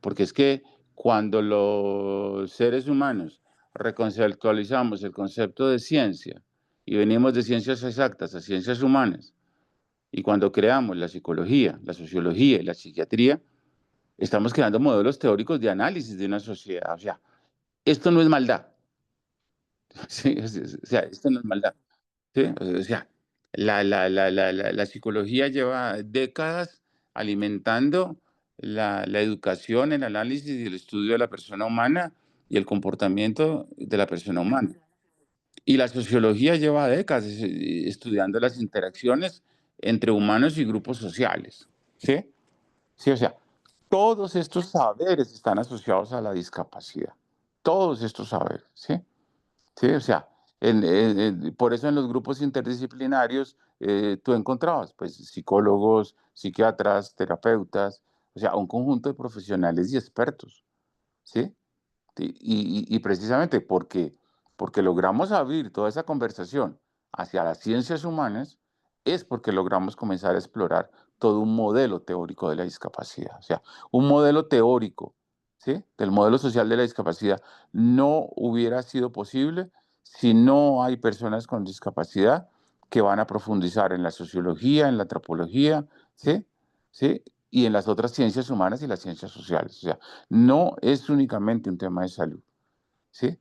Porque es que cuando los seres humanos reconceptualizamos el concepto de ciencia y venimos de ciencias exactas a ciencias humanas, y cuando creamos la psicología, la sociología y la psiquiatría, estamos creando modelos teóricos de análisis de una sociedad. O sea, esto no es maldad. Sí, o sea, esto no es maldad. ¿Sí? O sea, la psicología lleva décadas alimentando la educación, el análisis y el estudio de la persona humana y el comportamiento de la persona humana. Y la sociología lleva décadas estudiando las interacciones entre humanos y grupos sociales. ¿Sí? Sí, o sea, todos estos saberes están asociados a la discapacidad. Todos estos saberes, ¿sí? Sí, o sea, por eso en los grupos interdisciplinarios tú encontrabas pues psicólogos, psiquiatras, terapeutas, o sea, un conjunto de profesionales y expertos, ¿sí? Y precisamente porque logramos abrir toda esa conversación hacia las ciencias humanas, es porque logramos comenzar a explorar todo un modelo teórico de la discapacidad. O sea, un modelo teórico, ¿sí? Del modelo social de la discapacidad no hubiera sido posible si no hay personas con discapacidad que van a profundizar en la sociología, en la antropología, ¿sí? ¿Sí? Y en las otras ciencias humanas y las ciencias sociales. O sea, no es únicamente un tema de salud, ¿sí?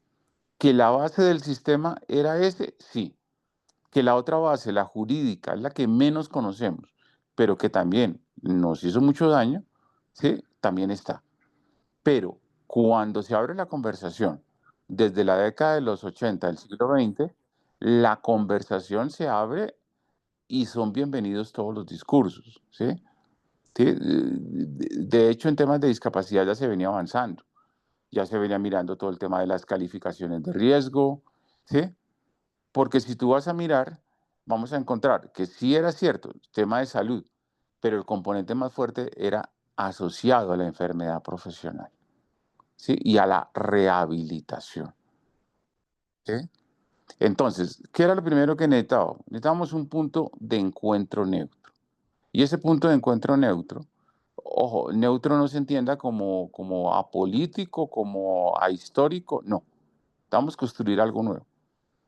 Que la base del sistema era ese, sí. Que la otra base, la jurídica, es la que menos conocemos, pero que también nos hizo mucho daño, ¿sí? También está. Pero cuando se abre la conversación desde la década de los 80 del siglo XX, la conversación se abre y son bienvenidos todos los discursos, ¿sí? ¿Sí? De hecho, en temas de discapacidad ya se venía avanzando. Ya se venía mirando todo el tema de las calificaciones de riesgo, ¿sí? Porque si tú vas a mirar, vamos a encontrar que sí era cierto, tema de salud, pero el componente más fuerte era asociado a la enfermedad profesional, ¿sí? Y a la rehabilitación, ¿sí? Entonces, ¿qué era lo primero que necesitábamos? Necesitábamos un punto de encuentro neutro. Y ese punto de encuentro neutro, ojo, neutro no se entienda como apolítico, como ahistórico, no. Necesitamos construir algo nuevo.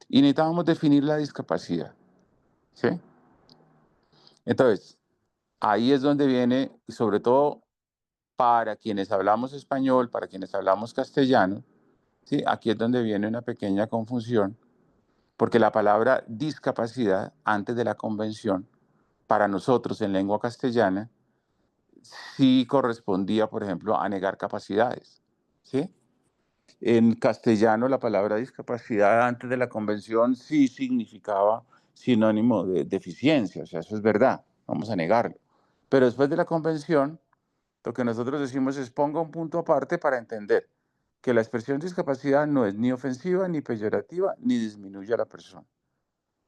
Y necesitábamos definir la discapacidad, ¿sí? Entonces, ahí es donde viene, y sobre todo para quienes hablamos español, para quienes hablamos castellano, ¿sí? Aquí es donde viene una pequeña confusión, porque la palabra discapacidad, antes de la convención, para nosotros en lengua castellana, sí correspondía, por ejemplo, a negar capacidades, ¿sí? En castellano, la palabra discapacidad antes de la convención sí significaba sinónimo de deficiencia, o sea, eso es verdad, vamos a negarlo. Pero después de la convención, lo que nosotros decimos es ponga un punto aparte para entender que la expresión discapacidad no es ni ofensiva, ni peyorativa, ni disminuye a la persona.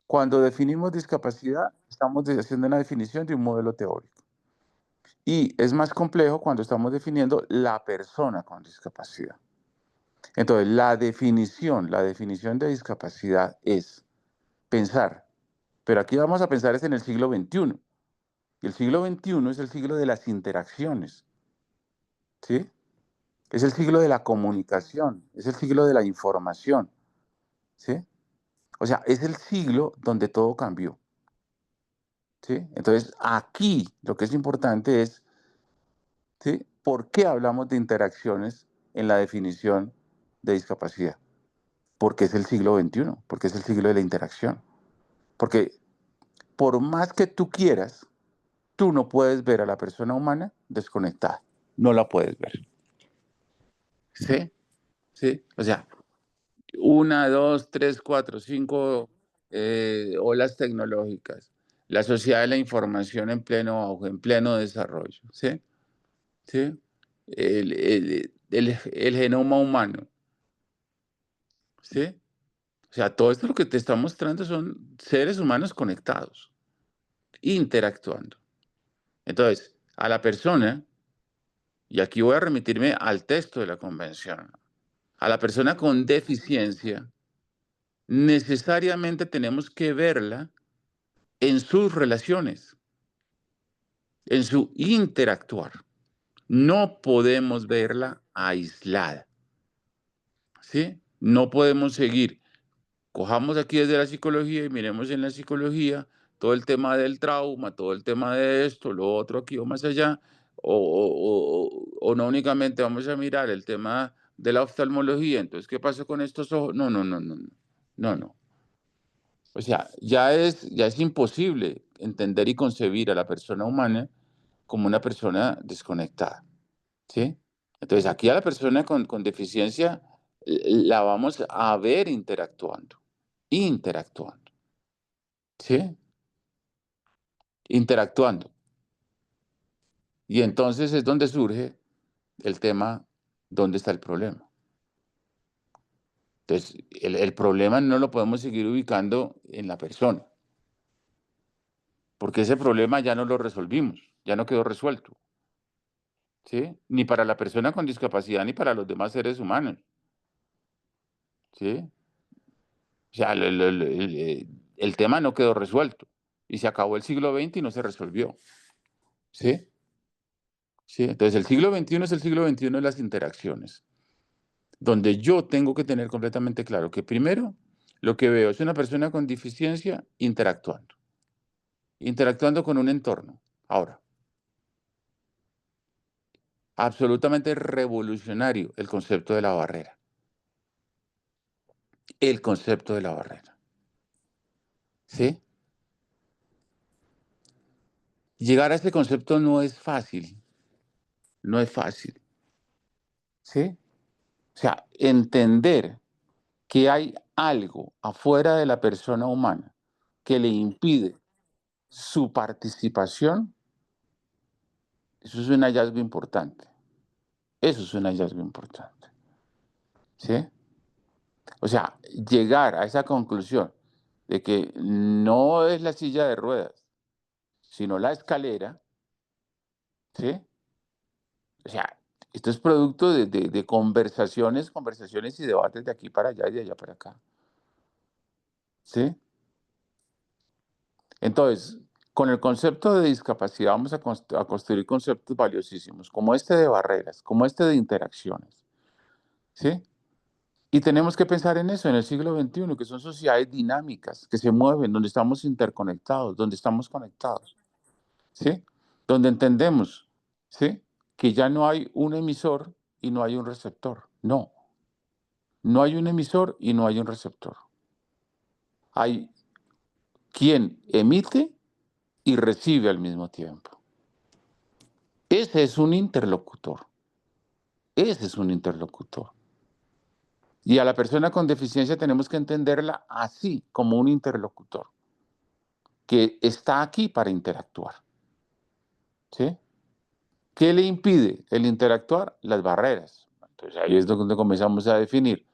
Cuando definimos discapacidad, estamos haciendo una definición de un modelo teórico. Y es más complejo cuando estamos definiendo la persona con discapacidad. Entonces, la definición de discapacidad es pensar, pero aquí vamos a pensar es en el siglo XXI. Y el siglo XXI es el siglo de las interacciones. ¿sí? Es el siglo de la comunicación, es el siglo de la información, ¿sí? O sea, es el siglo donde todo cambió, ¿sí? Entonces, aquí lo que es importante es, ¿sí? ¿Por qué hablamos de interacciones en la definición de discapacidad? Porque es el siglo XXI, porque es el siglo de la interacción. Porque por más que tú quieras, tú no puedes ver a la persona humana desconectada. No la puedes ver. ¿Sí? ¿Sí? O sea, 1, 2, 3, 4, 5 olas tecnológicas. La sociedad de la información en pleno auge, en pleno desarrollo. ¿Sí? ¿Sí? El genoma humano. ¿Sí? O sea, todo esto lo que te está mostrando son seres humanos conectados, interactuando. Entonces, a la persona, y aquí voy a remitirme al texto de la convención, a la persona con deficiencia, necesariamente tenemos que verla en sus relaciones, en su interactuar. No podemos verla aislada, ¿sí? No podemos seguir. Cojamos aquí desde la psicología y miremos en la psicología todo el tema del trauma, todo el tema de esto, lo otro aquí o más allá, o no únicamente vamos a mirar el tema de la oftalmología. Entonces, ¿qué pasa con estos ojos? No, no, no, no, no, no, no. O sea, ya es imposible entender y concebir a la persona humana como una persona desconectada, ¿sí? Entonces, aquí a la persona con deficiencia la vamos a ver interactuando, interactuando, ¿sí? Interactuando. Y entonces es donde surge el tema, ¿dónde está el problema? Entonces, el problema no lo podemos seguir ubicando en la persona, porque ese problema ya no lo resolvimos, ya no quedó resuelto, ¿sí? Ni para la persona con discapacidad ni para los demás seres humanos, ¿sí? O sea, el tema no quedó resuelto y se acabó el siglo XX y no se resolvió, ¿sí? ¿Sí? Entonces, el siglo XXI es el siglo XXI de las interacciones, donde yo tengo que tener completamente claro que primero lo que veo es una persona con deficiencia interactuando, interactuando con un entorno. Ahora, absolutamente revolucionario el concepto de la barrera. El concepto de la barrera. ¿Sí? Llegar a este concepto no es fácil. No es fácil. ¿Sí? O sea, entender que hay algo afuera de la persona humana que le impide su participación, eso es un hallazgo importante. Eso es un hallazgo importante. ¿Sí? O sea, llegar a esa conclusión de que no es la silla de ruedas, sino la escalera, ¿sí? O sea, esto es producto de conversaciones, conversaciones y debates de aquí para allá y de allá para acá. ¿Sí? Entonces, con el concepto de discapacidad vamos a construir conceptos valiosísimos, como este de barreras, como este de interacciones. ¿Sí? Y tenemos que pensar en eso en el siglo XXI, que son sociedades dinámicas, que se mueven, donde estamos interconectados, donde estamos conectados, ¿sí? Donde entendemos, ¿sí? Que ya no hay un emisor y no hay un receptor. No, no hay un emisor y no hay un receptor. Hay quien emite y recibe al mismo tiempo. Ese es un interlocutor. Ese es un interlocutor. Y a la persona con deficiencia tenemos que entenderla así, como un interlocutor, que está aquí para interactuar. ¿Sí? ¿Qué le impide el interactuar? Las barreras. Entonces ahí es donde comenzamos a definir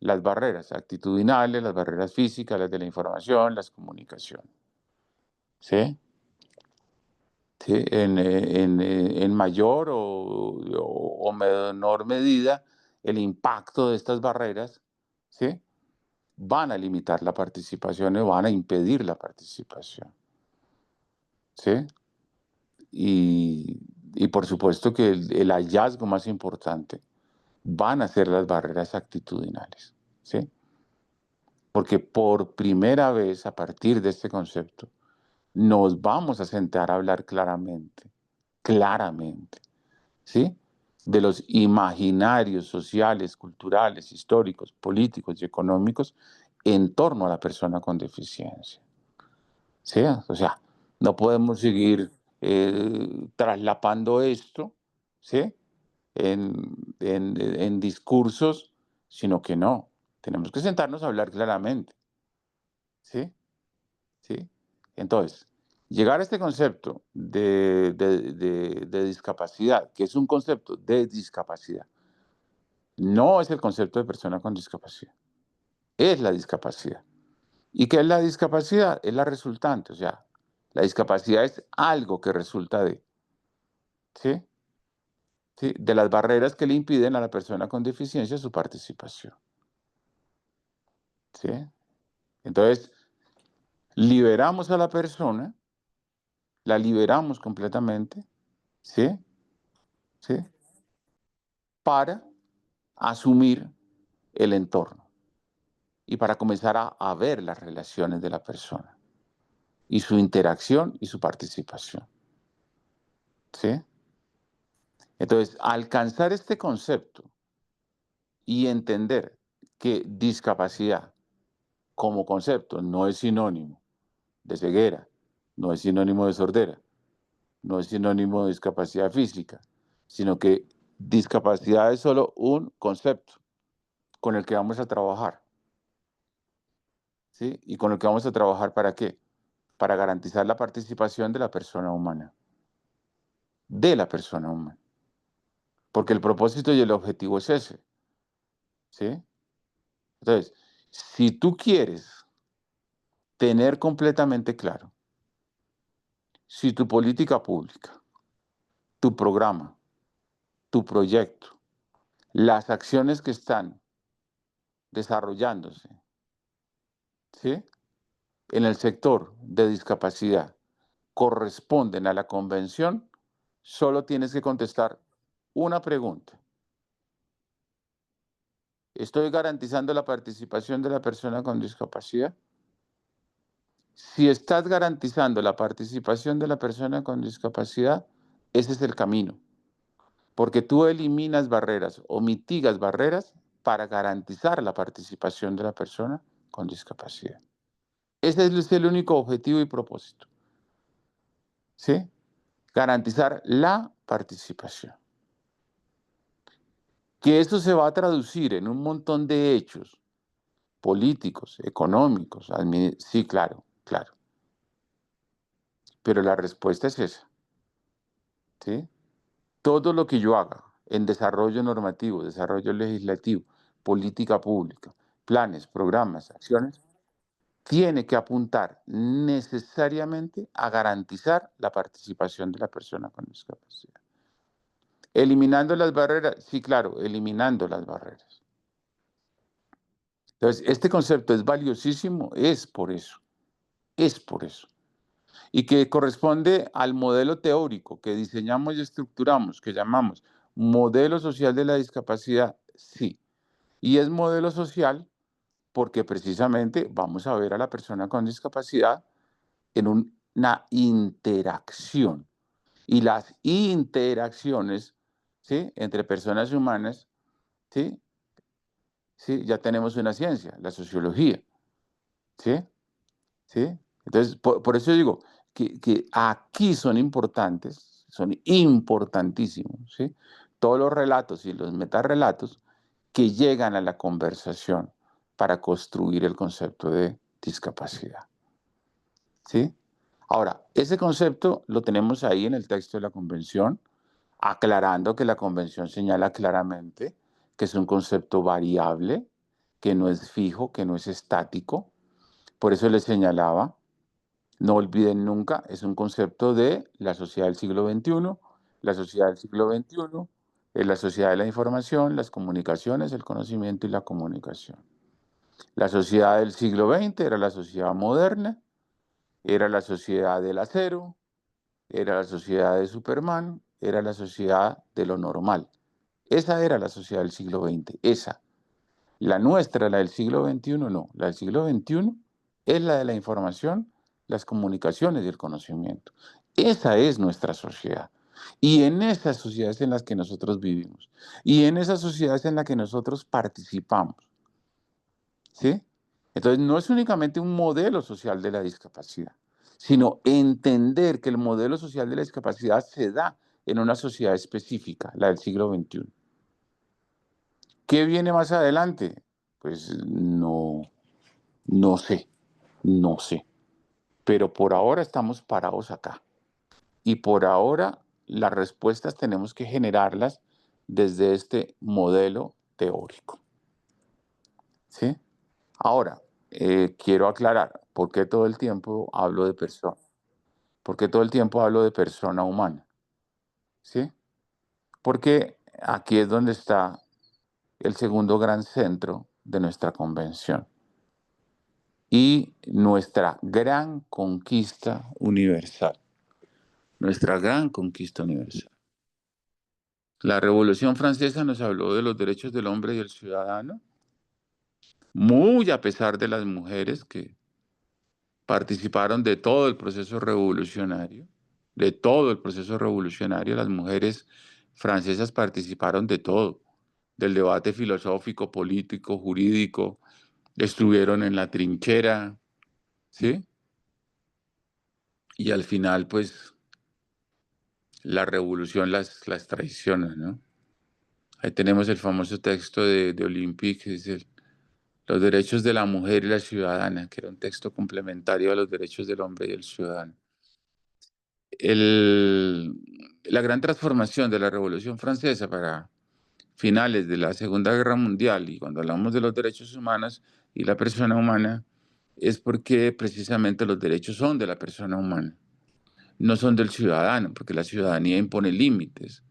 las barreras actitudinales, las barreras físicas, las de la información, las comunicaciones. ¿Sí? ¿Sí? En mayor o menor medida, el impacto de estas barreras, ¿sí? Van a limitar la participación y van a impedir la participación. ¿Sí? Y Y por supuesto que el hallazgo más importante van a ser las barreras actitudinales, ¿sí? Porque por primera vez, a partir de este concepto, nos vamos a sentar a hablar claramente, ¿sí? De los imaginarios sociales, culturales, históricos, políticos y económicos en torno a la persona con deficiencia, ¿sí? O sea, no podemos seguir traslapando esto, ¿sí? En discursos, sino que no. Tenemos que sentarnos a hablar claramente, ¿sí? ¿Sí? Entonces, llegar a este concepto de discapacidad, que es un concepto de discapacidad, no es el concepto de persona con discapacidad, es la discapacidad. ¿Y qué es la discapacidad? Es la resultante, o sea, la discapacidad es algo que resulta de, ¿sí? ¿Sí? De las barreras que le impiden a la persona con deficiencia su participación, ¿sí? Entonces, liberamos a la persona, la liberamos completamente, ¿sí? ¿Sí? Para asumir el entorno y para comenzar a ver las relaciones de la persona y su interacción y su participación, ¿sí? Entonces, alcanzar este concepto y entender que discapacidad como concepto no es sinónimo de ceguera, no es sinónimo de sordera, no es sinónimo de discapacidad física, sino que discapacidad es solo un concepto con el que vamos a trabajar, ¿sí? Y con el que vamos a trabajar ¿para qué? Para garantizar la participación de la persona humana, de la persona humana. Porque el propósito y el objetivo es ese, ¿sí? Entonces, si tú quieres tener completamente claro si tu política pública, tu programa, tu proyecto, las acciones que están desarrollándose, ¿sí? En el sector de discapacidad corresponden a la convención, solo tienes que contestar una pregunta. ¿Estoy garantizando la participación de la persona con discapacidad? Si estás garantizando la participación de la persona con discapacidad, ese es el camino, porque tú eliminas barreras o mitigas barreras para garantizar la participación de la persona con discapacidad. Ese es el único objetivo y propósito, ¿sí? Garantizar la participación. Que eso se va a traducir en un montón de hechos políticos, económicos, sí, claro, claro. Pero la respuesta es esa, ¿sí? Todo lo que yo haga en desarrollo normativo, desarrollo legislativo, política pública, planes, programas, acciones, tiene que apuntar necesariamente a garantizar la participación de la persona con discapacidad. Eliminando las barreras, sí, claro, eliminando las barreras. Entonces, este concepto es valiosísimo, es por eso, y que corresponde al modelo teórico que diseñamos y estructuramos, que llamamos modelo social de la discapacidad, sí. Y es modelo social porque precisamente vamos a ver a la persona con discapacidad en una interacción. Y las interacciones, ¿sí? Entre personas humanas, ¿sí? ¿Sí? Ya tenemos una ciencia, la sociología, ¿sí? ¿Sí? Entonces, por eso digo que aquí son importantes, son importantísimos, ¿sí? Todos los relatos y los metarrelatos que llegan a la conversación para construir el concepto de discapacidad, ¿sí? Ahora, ese concepto lo tenemos ahí en el texto de la convención, aclarando que la convención señala claramente que es un concepto variable, que no es fijo, que no es estático. Por eso les señalaba, no olviden nunca, es un concepto de la sociedad del siglo XXI. La sociedad del siglo XXI es la sociedad de la información, las comunicaciones, el conocimiento y la comunicación. La sociedad del siglo XX era la sociedad moderna, era la sociedad del acero, era la sociedad de Superman, era la sociedad de lo normal. Esa era la sociedad del siglo XX, esa. La nuestra, la del siglo XXI, no. La del siglo XXI es la de la información, las comunicaciones y el conocimiento. Esa es nuestra sociedad. Y en esas sociedades en las que nosotros vivimos. Y en esas sociedades en las que nosotros participamos. ¿Sí? Entonces, no es únicamente un modelo social de la discapacidad, sino entender que el modelo social de la discapacidad se da en una sociedad específica, la del siglo XXI. ¿Qué viene más adelante? Pues no sé, no sé. Pero por ahora estamos parados acá. Y por ahora las respuestas tenemos que generarlas desde este modelo teórico. ¿Sí? Ahora, quiero aclarar, ¿por qué todo el tiempo hablo de persona? ¿Por qué todo el tiempo hablo de persona humana? ¿Sí? Porque aquí es donde está el segundo gran centro de nuestra convención y nuestra gran conquista universal. Nuestra gran conquista universal. La Revolución Francesa nos habló de los derechos del hombre y el ciudadano, muy a pesar de las mujeres que participaron de todo el proceso revolucionario, de todo el proceso revolucionario. Las mujeres francesas participaron de todo, del debate filosófico, político, jurídico, estuvieron en la trinchera, ¿sí? Y al final, pues, la revolución las traiciona, ¿no? Ahí tenemos el famoso texto de Olympique, que dice los derechos de la mujer y la ciudadana, que era un texto complementario a los derechos del hombre y el ciudadano. La gran transformación de la Revolución Francesa para finales de la Segunda Guerra Mundial, y cuando hablamos de los derechos humanos y la persona humana, es porque precisamente los derechos son de la persona humana, no son del ciudadano, porque la ciudadanía impone límites.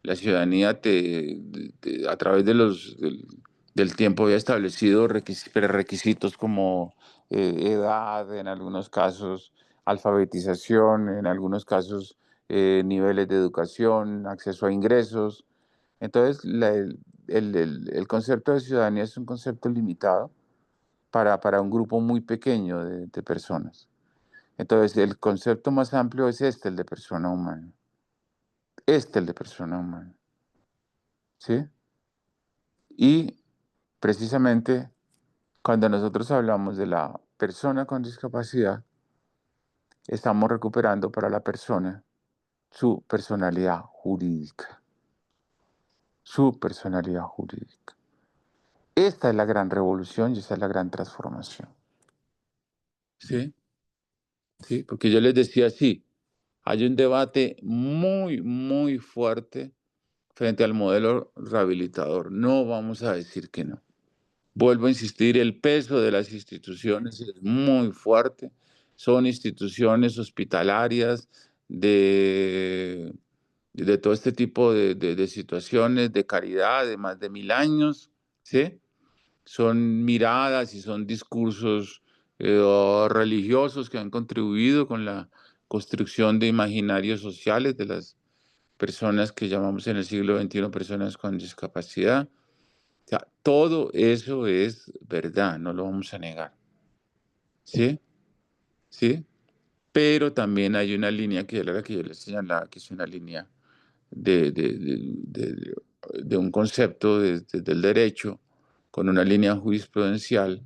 La ciudadanía a través del tiempo había establecido requisitos como edad, en algunos casos alfabetización, en algunos casos niveles de educación, acceso a ingresos. Entonces, el concepto de ciudadanía es un concepto limitado para un grupo muy pequeño de personas. Entonces, el concepto más amplio es el de persona humana. El de persona humana. ¿Sí? Y precisamente cuando nosotros hablamos de la persona con discapacidad, estamos recuperando para la persona su personalidad jurídica. Su personalidad jurídica. Esta es la gran revolución y esta es la gran transformación. ¿Sí? Sí, porque yo les decía, sí, hay un debate muy, muy fuerte frente al modelo rehabilitador. No vamos a decir que no. Vuelvo a insistir, el peso de las instituciones es muy fuerte. Son instituciones hospitalarias de todo este tipo de situaciones de caridad de más de 1000 años, ¿sí? Son miradas y son discursos religiosos que han contribuido con la construcción de imaginarios sociales de las personas que llamamos en el siglo XXI personas con discapacidad. O sea, todo eso es verdad, no lo vamos a negar. ¿Sí? ¿Sí? Pero también hay una línea que era la que yo les señalaba, que es una línea de un concepto del derecho, con una línea jurisprudencial,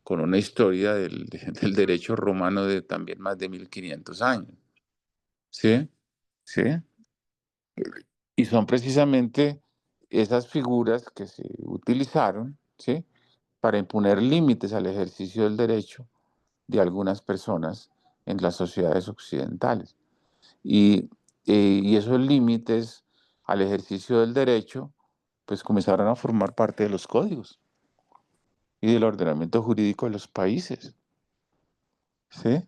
con una historia del derecho romano de también más de 1500 años. ¿Sí? ¿Sí? Y son precisamente esas figuras que se utilizaron, ¿sí?, para imponer límites al ejercicio del derecho de algunas personas en las sociedades occidentales. Y esos límites al ejercicio del derecho, pues comenzaron a formar parte de los códigos y del ordenamiento jurídico de los países. ¿Sí?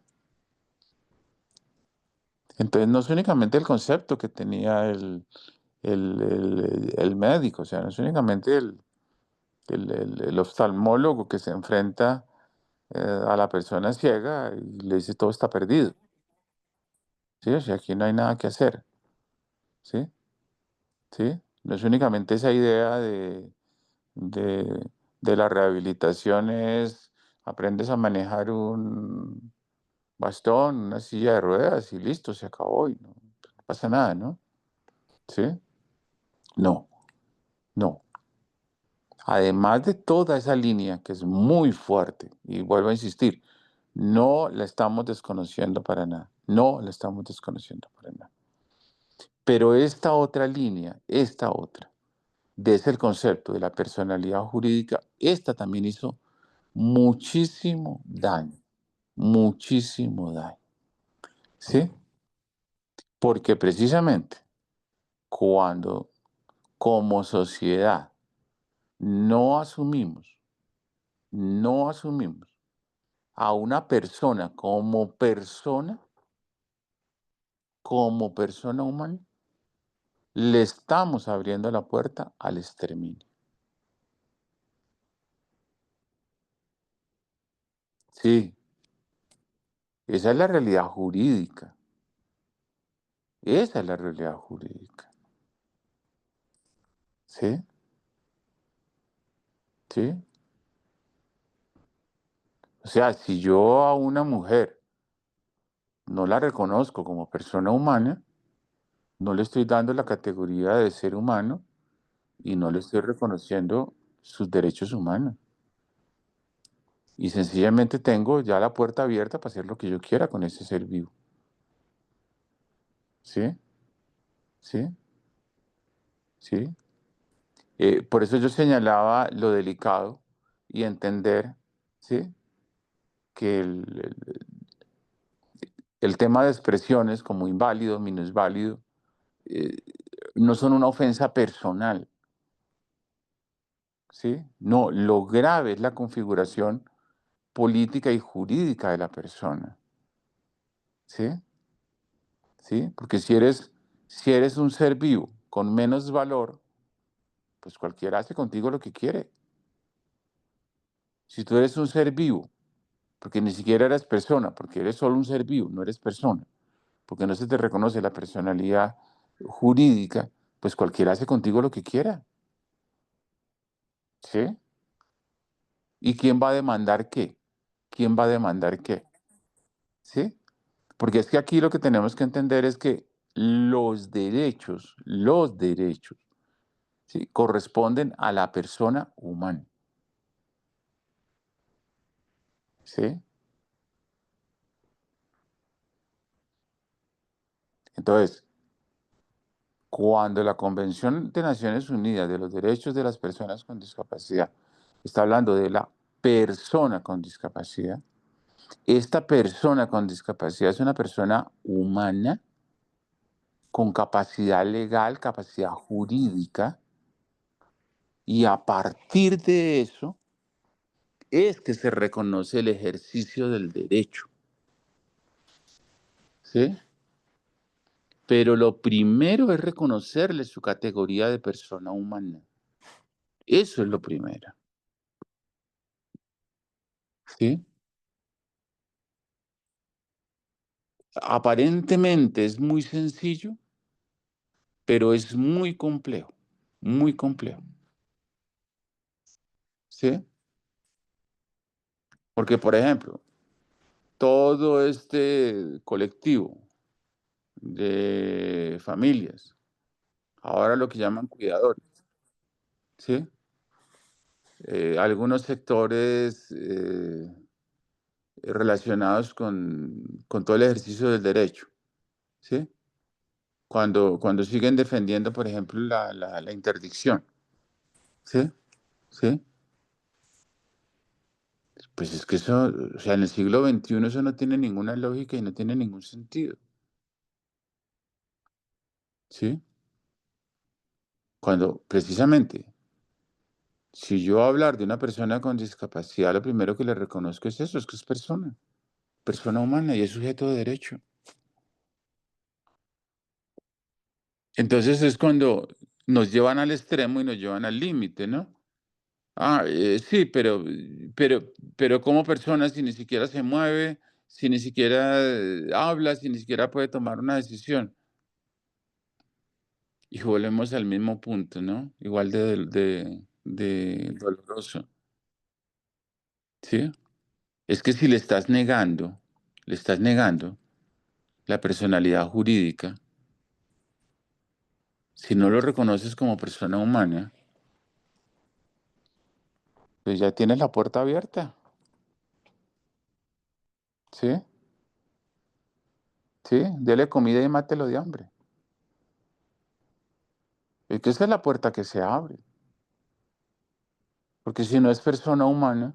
Entonces no es únicamente el concepto que tenía el médico, o sea, no es únicamente el oftalmólogo que se enfrenta a la persona ciega y le dice todo está perdido. ¿Sí? O sea, aquí no hay nada que hacer. ¿sí? ¿Sí? No es únicamente esa idea de la rehabilitación es aprendes a manejar un bastón, una silla de ruedas y listo, se acabó y no pasa nada, ¿no? ¿Sí? No, no. Además de toda esa línea que es muy fuerte, y vuelvo a insistir, no la estamos desconociendo para nada, no la estamos desconociendo para nada. Pero esta otra línea, esta otra, desde el concepto de la personalidad jurídica, esta también hizo muchísimo daño, ¿sí? Porque precisamente cuando como sociedad no asumimos, no asumimos a una persona como persona humana, le estamos abriendo la puerta al exterminio. Sí, esa es la realidad jurídica. Esa es la realidad jurídica. ¿Sí? ¿Sí? O sea, si yo a una mujer no la reconozco como persona humana, no le estoy dando la categoría de ser humano y no le estoy reconociendo sus derechos humanos. Y sencillamente tengo ya la puerta abierta para hacer lo que yo quiera con ese ser vivo. ¿Sí? ¿Sí? ¿Sí? Por eso yo señalaba lo delicado y entender, ¿sí? Que el tema de expresiones como inválido, minusválido, eh, no son una ofensa personal, ¿sí? No, lo grave es la configuración política y jurídica de la persona, ¿sí? ¿Sí? Porque si eres un ser vivo con menos valor, pues cualquiera hace contigo lo que quiere. Si tú eres un ser vivo, porque ni siquiera eres persona, porque eres solo un ser vivo, no eres persona, porque no se te reconoce la personalidad jurídica, pues cualquiera hace contigo lo que quiera, ¿sí? ¿Y quién va a demandar qué? ¿Quién va a demandar qué? ¿Sí? Porque es que aquí lo que tenemos que entender es que los derechos, ¿sí? Corresponden a la persona humana, ¿sí? Entonces, cuando la Convención de Naciones Unidas de los Derechos de las Personas con Discapacidad está hablando de la persona con discapacidad, esta persona con discapacidad es una persona humana con capacidad legal, capacidad jurídica, y a partir de eso es que se reconoce el ejercicio del derecho, ¿sí? Pero lo primero es reconocerle su categoría de persona humana. Eso es lo primero, ¿sí? Aparentemente es muy sencillo, pero es muy complejo, ¿sí? Porque, por ejemplo, todo este colectivo de familias, ahora lo que llaman cuidadores, ¿sí? Algunos sectores relacionados con todo el ejercicio del derecho, ¿sí? Cuando siguen defendiendo, por ejemplo, la interdicción, ¿sí? ¿Sí? Pues es que eso, o sea, en el siglo XXI eso no tiene ninguna lógica y no tiene ningún sentido, ¿sí? Cuando precisamente, si yo hablar de una persona con discapacidad, lo primero que le reconozco es eso, es que es persona humana y es sujeto de derecho. Entonces es cuando nos llevan al extremo y nos llevan al límite, ¿no? Sí, pero como persona, si ni siquiera se mueve, si ni siquiera habla, si ni siquiera puede tomar una decisión. Y volvemos al mismo punto, ¿no? Igual de doloroso, ¿sí? Es que si le estás negando la personalidad jurídica, si no lo reconoces como persona humana, pues ya tienes la puerta abierta, ¿sí? ¿Sí? Dele comida y mátelo de hambre. Es que esa es la puerta que se abre. Porque si no es persona humana,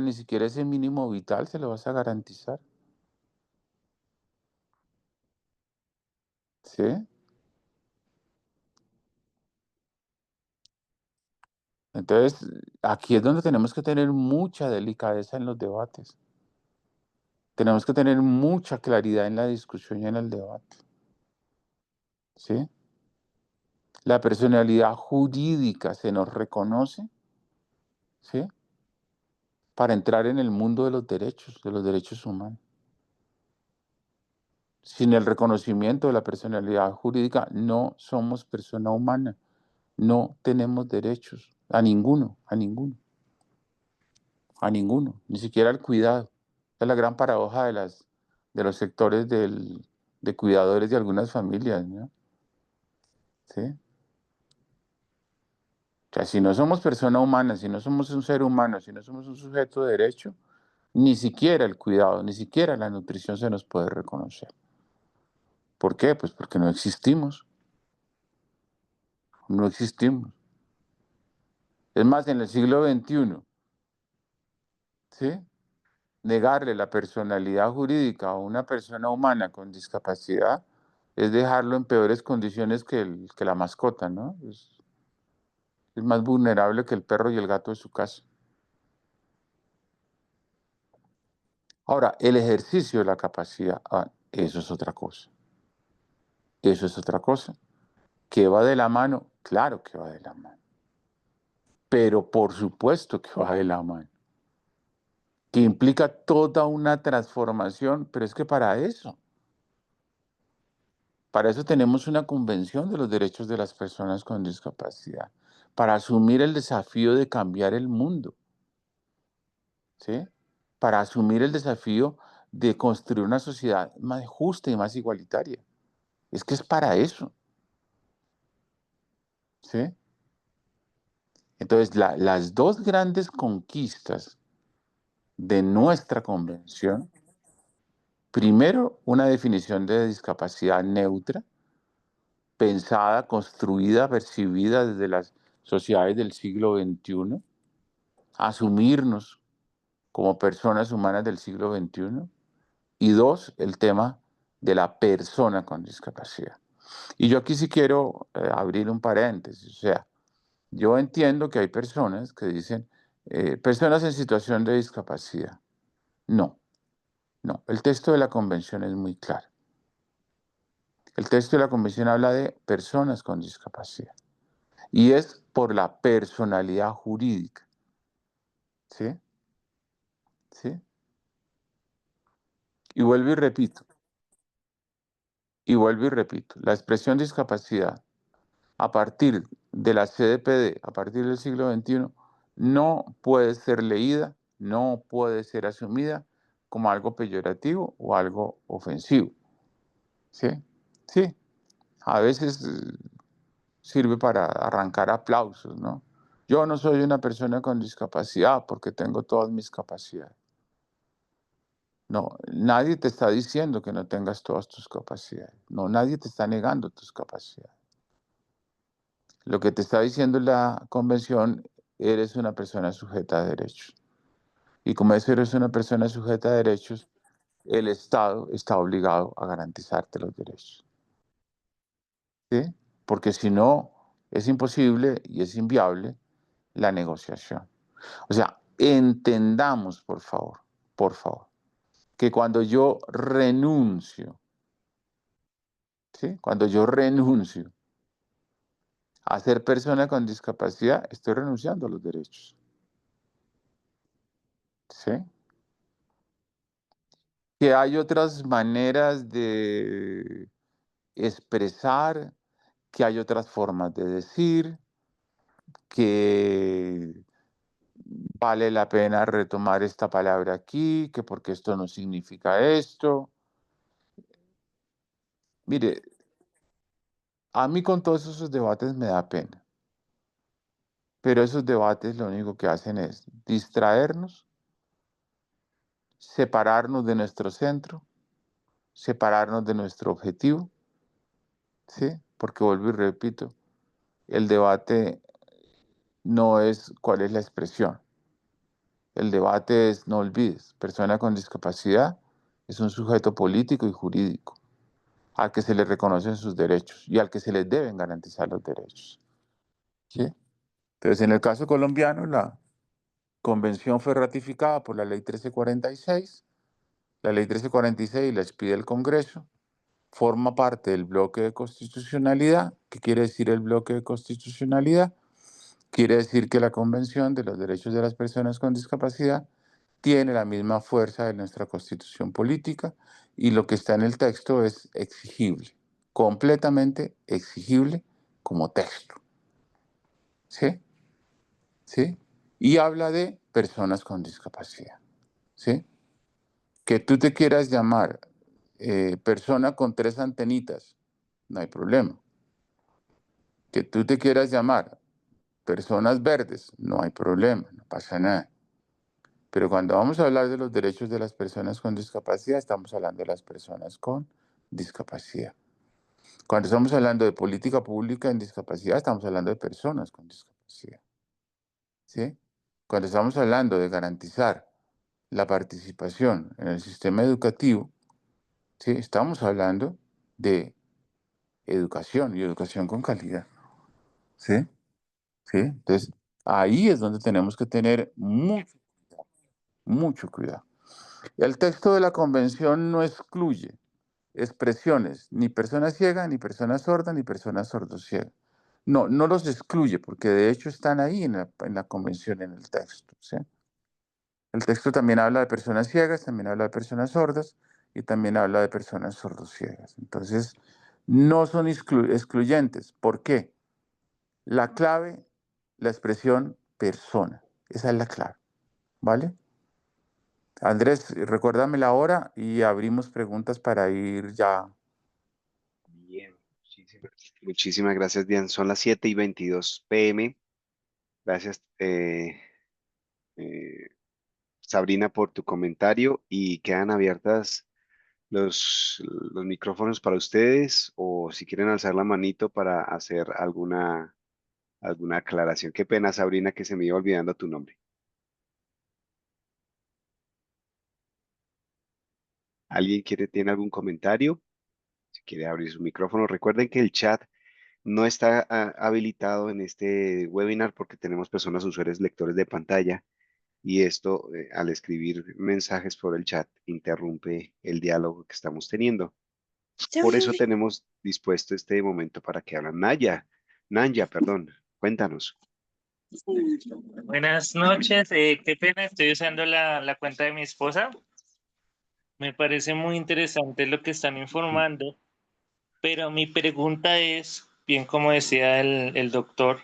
ni siquiera ese mínimo vital se lo vas a garantizar, ¿sí? Entonces, aquí es donde tenemos que tener mucha delicadeza en los debates. Tenemos que tener mucha claridad en la discusión y en el debate, ¿sí? La personalidad jurídica se nos reconoce, ¿sí? Para entrar en el mundo de los derechos humanos. Sin el reconocimiento de la personalidad jurídica, no somos persona humana, no tenemos derechos, a ninguno, a ninguno, a ninguno, ni siquiera al cuidado. Esa es la gran paradoja de los sectores de cuidadores de algunas familias, ¿no? ¿Sí? O sea, si no somos persona humana, si no somos un ser humano, si no somos un sujeto de derecho, ni siquiera el cuidado, ni siquiera la nutrición se nos puede reconocer. ¿Por qué? Pues porque no existimos, no existimos. Es más, en el siglo XXI, ¿sí? Negarle la personalidad jurídica a una persona humana con discapacidad es dejarlo en peores condiciones que la mascota, ¿no? Es más vulnerable que el perro y el gato de su casa. Ahora, el ejercicio de la capacidad, eso es otra cosa. Eso es otra cosa. ¿Que va de la mano? Claro que va de la mano. Pero por supuesto que va de la mano. Que implica toda una transformación, pero es que para eso tenemos una convención de los derechos de las personas con discapacidad, para asumir el desafío de cambiar el mundo, ¿sí? Para asumir el desafío de construir una sociedad más justa y más igualitaria. Es que es para eso, ¿sí? Entonces, las dos grandes conquistas de nuestra convención, primero, una definición de discapacidad neutra, pensada, construida, percibida desde las sociedades del siglo XXI, asumirnos como personas humanas del siglo XXI, y dos, el tema de la persona con discapacidad. Y yo aquí sí quiero abrir un paréntesis, o sea, yo entiendo que hay personas que dicen, personas en situación de discapacidad. No, no, el texto de la convención es muy claro. El texto de la convención habla de personas con discapacidad y es por la personalidad jurídica. ¿Sí? ¿Sí? Y vuelvo y repito, la expresión discapacidad a partir de la CDPD, a partir del siglo XXI, no puede ser leída, no puede ser asumida como algo peyorativo o algo ofensivo. ¿Sí? Sí, a veces sirve para arrancar aplausos, ¿no? Yo no soy una persona con discapacidad porque tengo todas mis capacidades. No, nadie te está diciendo que no tengas todas tus capacidades. No, nadie te está negando tus capacidades. Lo que te está diciendo la convención, eres una persona sujeta a derechos. Y como eres una persona sujeta a derechos, el Estado está obligado a garantizarte los derechos. ¿Sí? Porque si no, es imposible y es inviable la negociación. O sea, entendamos, por favor, que cuando yo renuncio, ¿sí? Cuando yo renuncio a ser persona con discapacidad, estoy renunciando a los derechos. ¿Sí? que hay otras maneras de expresar, que hay otras formas de decir, que vale la pena retomar esta palabra aquí, que porque esto no significa esto. Mire, a mí con todos esos debates me da pena, pero esos debates lo único que hacen es distraernos, separarnos de nuestro centro, separarnos de nuestro objetivo, ¿sí? Porque vuelvo y repito, el debate no es cuál es la expresión. El debate es, no olvides, persona con discapacidad es un sujeto político y jurídico al que se le reconocen sus derechos y al que se les deben garantizar los derechos, ¿sí? Entonces, en el caso colombiano, la convención fue ratificada por la ley 1346. La ley 1346 la expide el Congreso, forma parte del bloque de constitucionalidad. ¿Qué quiere decir el bloque de constitucionalidad? Quiere decir que la Convención de los Derechos de las Personas con Discapacidad tiene la misma fuerza de nuestra Constitución política y lo que está en el texto es exigible, completamente exigible como texto. ¿Sí? ¿Sí? Y habla de personas con discapacidad. ¿Sí? Que tú te quieras llamar persona con 3 antenitas, no hay problema. Que tú te quieras llamar personas verdes, no hay problema, no pasa nada. Pero cuando vamos a hablar de los derechos de las personas con discapacidad, estamos hablando de las personas con discapacidad. Cuando estamos hablando de política pública en discapacidad, estamos hablando de personas con discapacidad. ¿Sí? Cuando estamos hablando de garantizar la participación en el sistema educativo, ¿sí? Estamos hablando de educación y educación con calidad. ¿Sí? ¿Sí? Entonces, ahí es donde tenemos que tener mucho cuidado. El texto de la convención no excluye expresiones, ni persona ciega, ni persona sorda, ni persona sordociega. No, no los excluye, porque de hecho están ahí en la convención, en el texto. ¿Sí? El texto también habla de personas ciegas, también habla de personas sordas y también habla de personas sordociegas. Entonces, no son excluyentes. ¿Por qué? La clave, la expresión persona. Esa es la clave. ¿Vale? Andrés, recuérdame la hora y abrimos preguntas para ir ya. Bien, muchísimas gracias, Diane. Son las 7:22 p.m. Gracias, eh, Sabrina, por tu comentario y quedan abiertas los micrófonos para ustedes o si quieren alzar la manito para hacer alguna aclaración. Qué pena, Sabrina, que se me iba olvidando tu nombre. ¿Tiene algún comentario? Si quiere abrir su micrófono, recuerden que el chat no está habilitado en este webinar porque tenemos personas usuarios lectores de pantalla y esto al escribir mensajes por el chat interrumpe el diálogo que estamos teniendo. Por eso tenemos dispuesto este momento para que hablan. Nanya, perdón, cuéntanos. Buenas noches, qué pena, estoy usando la cuenta de mi esposa. Me parece muy interesante lo que están informando, pero mi pregunta es, bien como decía el doctor,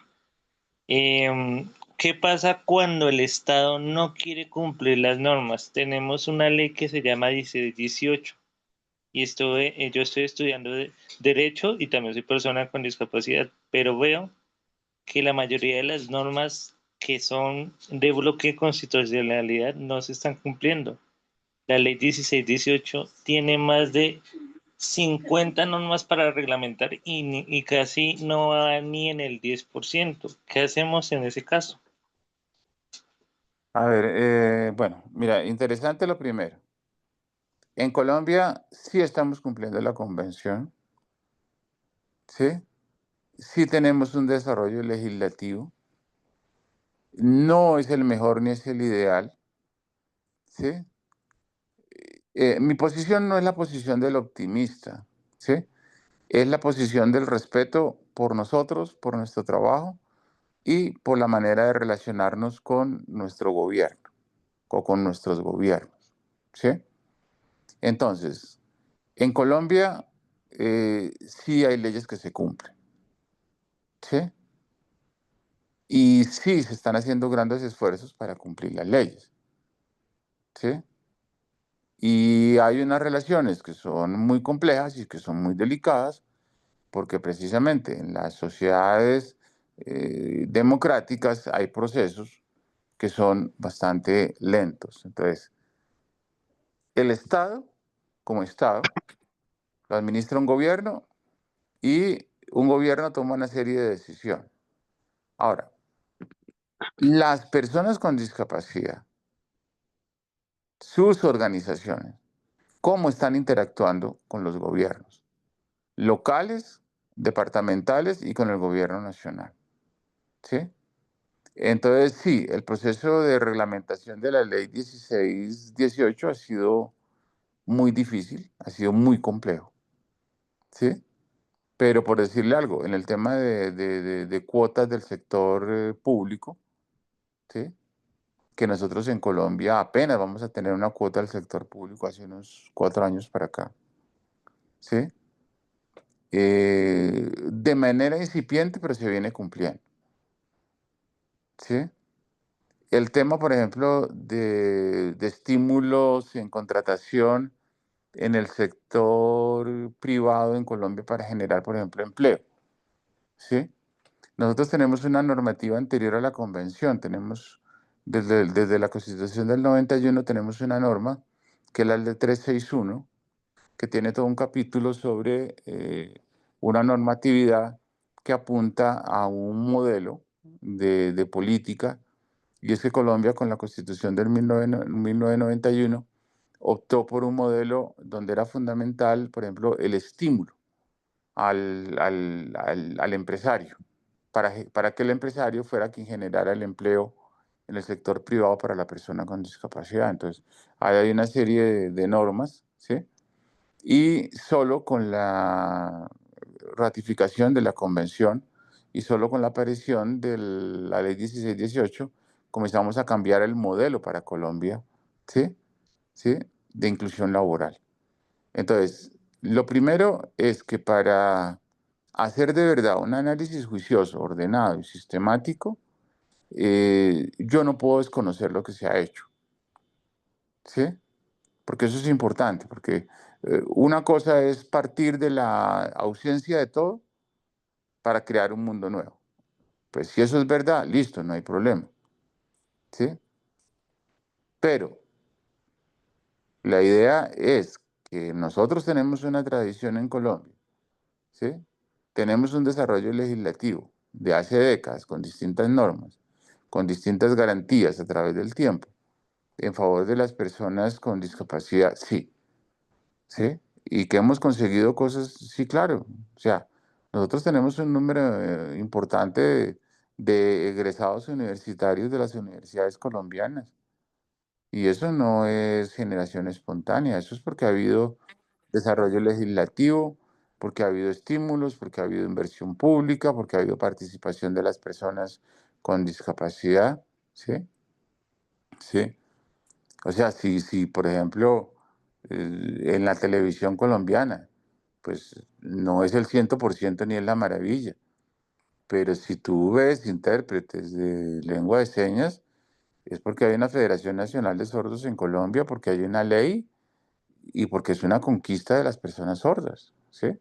¿qué pasa cuando el Estado no quiere cumplir las normas? Tenemos una ley que se llama 1618 y yo estoy estudiando Derecho y también soy persona con discapacidad, pero veo que la mayoría de las normas que son de bloque de constitucionalidad no se están cumpliendo. La ley 1618 tiene más de 50 normas para reglamentar y casi no va ni en el 10%. ¿Qué hacemos en ese caso? A ver, bueno, mira, interesante lo primero. En Colombia sí estamos cumpliendo la convención, ¿sí? Sí tenemos un desarrollo legislativo. No es el mejor ni es el ideal, ¿sí? Mi posición no es la posición del optimista, ¿sí? Es la posición del respeto por nosotros, por nuestro trabajo y por la manera de relacionarnos con nuestro gobierno o con nuestros gobiernos, ¿sí? Entonces, en Colombia sí hay leyes que se cumplen, ¿sí? Y sí se están haciendo grandes esfuerzos para cumplir las leyes, ¿sí? Y hay unas relaciones que son muy complejas y que son muy delicadas, porque precisamente en las sociedades democráticas hay procesos que son bastante lentos. Entonces, el Estado, como Estado, lo administra un gobierno y un gobierno toma una serie de decisiones. Ahora, las personas con discapacidad, sus organizaciones, ¿cómo están interactuando con los gobiernos locales, departamentales y con el gobierno nacional? ¿Sí? Entonces, sí, el proceso de reglamentación de la ley 1618 ha sido muy difícil, ha sido muy complejo, ¿sí? Pero por decirle algo, en el tema de cuotas del sector público, ¿sí? Que nosotros en Colombia apenas vamos a tener una cuota del sector público hace unos 4 años para acá, ¿sí? De manera incipiente, pero se viene cumpliendo, ¿sí? El tema, por ejemplo, de estímulos en contratación en el sector privado en Colombia para generar, por ejemplo, empleo, ¿sí? Nosotros tenemos una normativa anterior a la convención, tenemos desde la Constitución del 91 tenemos una norma que es la ley 361, que tiene todo un capítulo sobre una normatividad que apunta a un modelo de política, y es que Colombia con la Constitución del 1991 optó por un modelo donde era fundamental, por ejemplo, el estímulo al empresario, para que el empresario fuera quien generara el empleo en el sector privado para la persona con discapacidad. Entonces, ahí hay una serie de normas, ¿sí? Y solo con la ratificación de la convención y solo con la aparición de la ley 1618 comenzamos a cambiar el modelo para Colombia, ¿sí? ¿Sí? De inclusión laboral. Entonces, lo primero es que para hacer de verdad un análisis juicioso, ordenado y sistemático, yo no puedo desconocer lo que se ha hecho, ¿sí? Porque eso es importante, porque una cosa es partir de la ausencia de todo para crear un mundo nuevo. Pues si eso es verdad, listo, no hay problema, ¿sí? Pero la idea es que nosotros tenemos una tradición en Colombia, ¿sí? Tenemos un desarrollo legislativo de hace décadas con distintas normas, con distintas garantías a través del tiempo, en favor de las personas con discapacidad, sí, ¿sí? Y que hemos conseguido cosas, sí, claro. O sea, nosotros tenemos un número importante de egresados universitarios de las universidades colombianas. Y eso no es generación espontánea, eso es porque ha habido desarrollo legislativo, porque ha habido estímulos, porque ha habido inversión pública, porque ha habido participación de las personas con discapacidad, ¿sí? Sí. O sea, si por ejemplo, en la televisión colombiana, pues no es el 100% ni es la maravilla, pero si tú ves intérpretes de lengua de señas, es porque hay una Federación Nacional de Sordos en Colombia, porque hay una ley y porque es una conquista de las personas sordas, ¿sí?